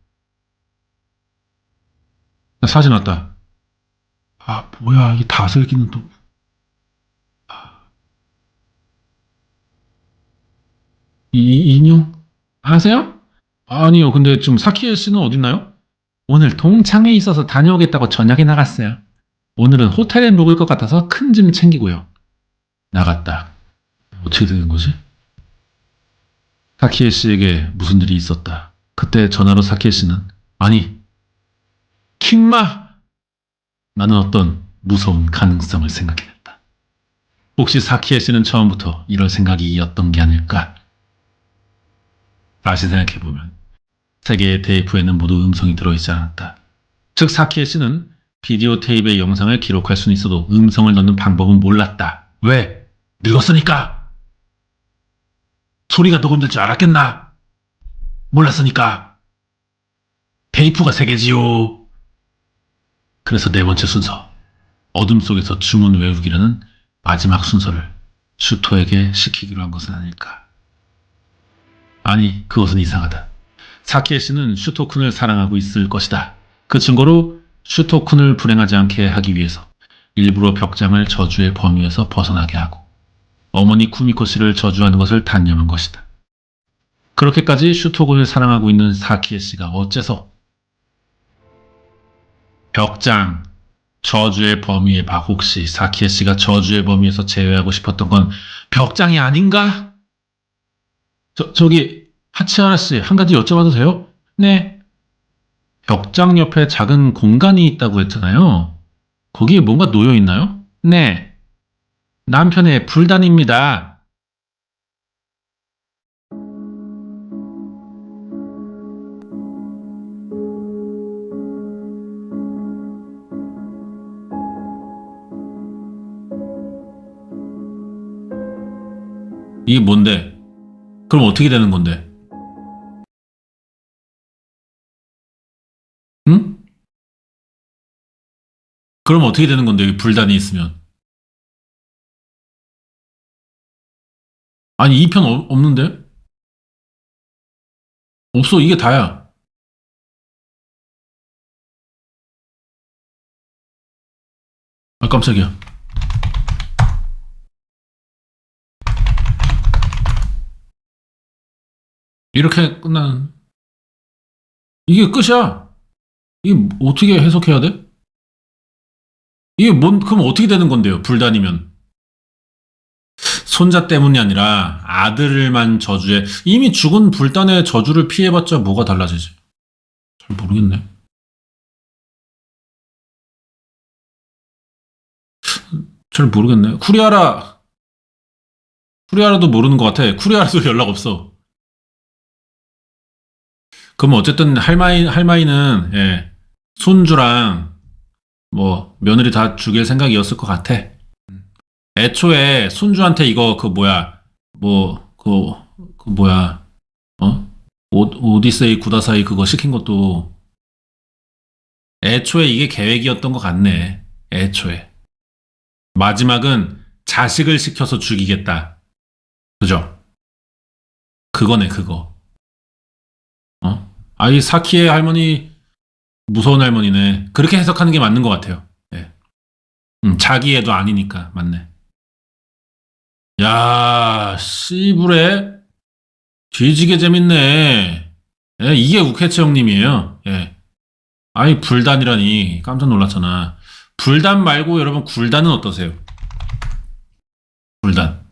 사진 왔다. 아, 뭐야. 이 다슬기는 또. 이 인형? 아세요? 아니요. 근데 지금 사키에 씨는 어딨나요? 오늘 동창회 있어서 다녀오겠다고 저녁에 나갔어요. 오늘은 호텔에 묵을 것 같아서 큰 짐 챙기고요. 나갔다. 어떻게 된 거지? 사키에 씨에게 무슨 일이 있었다. 그때 전화로 사키에 씨는 아니, 킹마! 나는 어떤 무서운 가능성을 생각해냈다. 혹시 사키에 씨는 처음부터 이럴 생각이었던 게 아닐까? 다시 생각해보면 세 개의 테이프에는 모두 음성이 들어있지 않았다. 즉 사키에 씨는 비디오 테이프의 영상을 기록할 수는 있어도 음성을 넣는 방법은 몰랐다. 왜? 늙었으니까. 소리가 녹음될 줄 알았겠나? 몰랐으니까. 테이프가 세 개지요. 그래서 네 번째 순서, 어둠 속에서 주문 외우기라는 마지막 순서를 슈토에게 시키기로 한 것은 아닐까. 아니, 그것은 이상하다. 사키에 씨는 슈토쿤을 사랑하고 있을 것이다. 그 증거로 슈토쿤을 불행하지 않게 하기 위해서 일부러 벽장을 저주의 범위에서 벗어나게 하고 어머니 쿠미코 씨를 저주하는 것을 단념한 것이다. 그렇게까지 슈토군을 사랑하고 있는 사키에 씨가 어째서 벽장, 저주의 범위에 혹시 사키에 씨가 저주의 범위에서 제외하고 싶었던 건 벽장이 아닌가? 저기 하치하라 씨, 한 가지 여쭤봐도 돼요? 네. 벽장 옆에 작은 공간이 있다고 했잖아요. 거기에 뭔가 놓여 있나요? 네. 남편의 불단입니다. 이게 뭔데? 그럼 어떻게 되는 건데? 응? 그럼 어떻게 되는 건데, 여기 불단이 있으면? 아니, 2편 없는데? 없어, 이게 다야. 아, 깜짝이야. 이렇게 끝나는. 이게 끝이야. 이게 어떻게 해석해야 돼? 이게 그럼 어떻게 되는 건데요? 불단이면. 손자 때문이 아니라 아들만 저주해. 이미 죽은 불단의 저주를 피해봤자 뭐가 달라지지? 잘 모르겠네. 잘 모르겠네. 쿠리아라도 모르는 것 같아. 쿠리아라도 연락 없어. 그럼 어쨌든 할마이는, 예, 손주랑 뭐 며느리 다 죽일 생각이었을 것 같아. 애초에 손주한테 이거 그 뭐야 그 뭐야 어 오디세이 구다사이 그거 시킨 것도 애초에 이게 계획이었던 것 같네. 애초에 마지막은 자식을 시켜서 죽이겠다. 그죠? 그거네 그거. 아이 사키의 할머니 무서운 할머니네. 그렇게 해석하는 게 맞는 것 같아요. 예. 자기 애도 아니니까 맞네. 야, 씨부레 뒤지게 재밌네. 예, 이게 우케츠 형님이에요. 예. 아이, 불단이라니. 깜짝 놀랐잖아. 불단 말고 여러분, 굴단은 어떠세요? 굴단.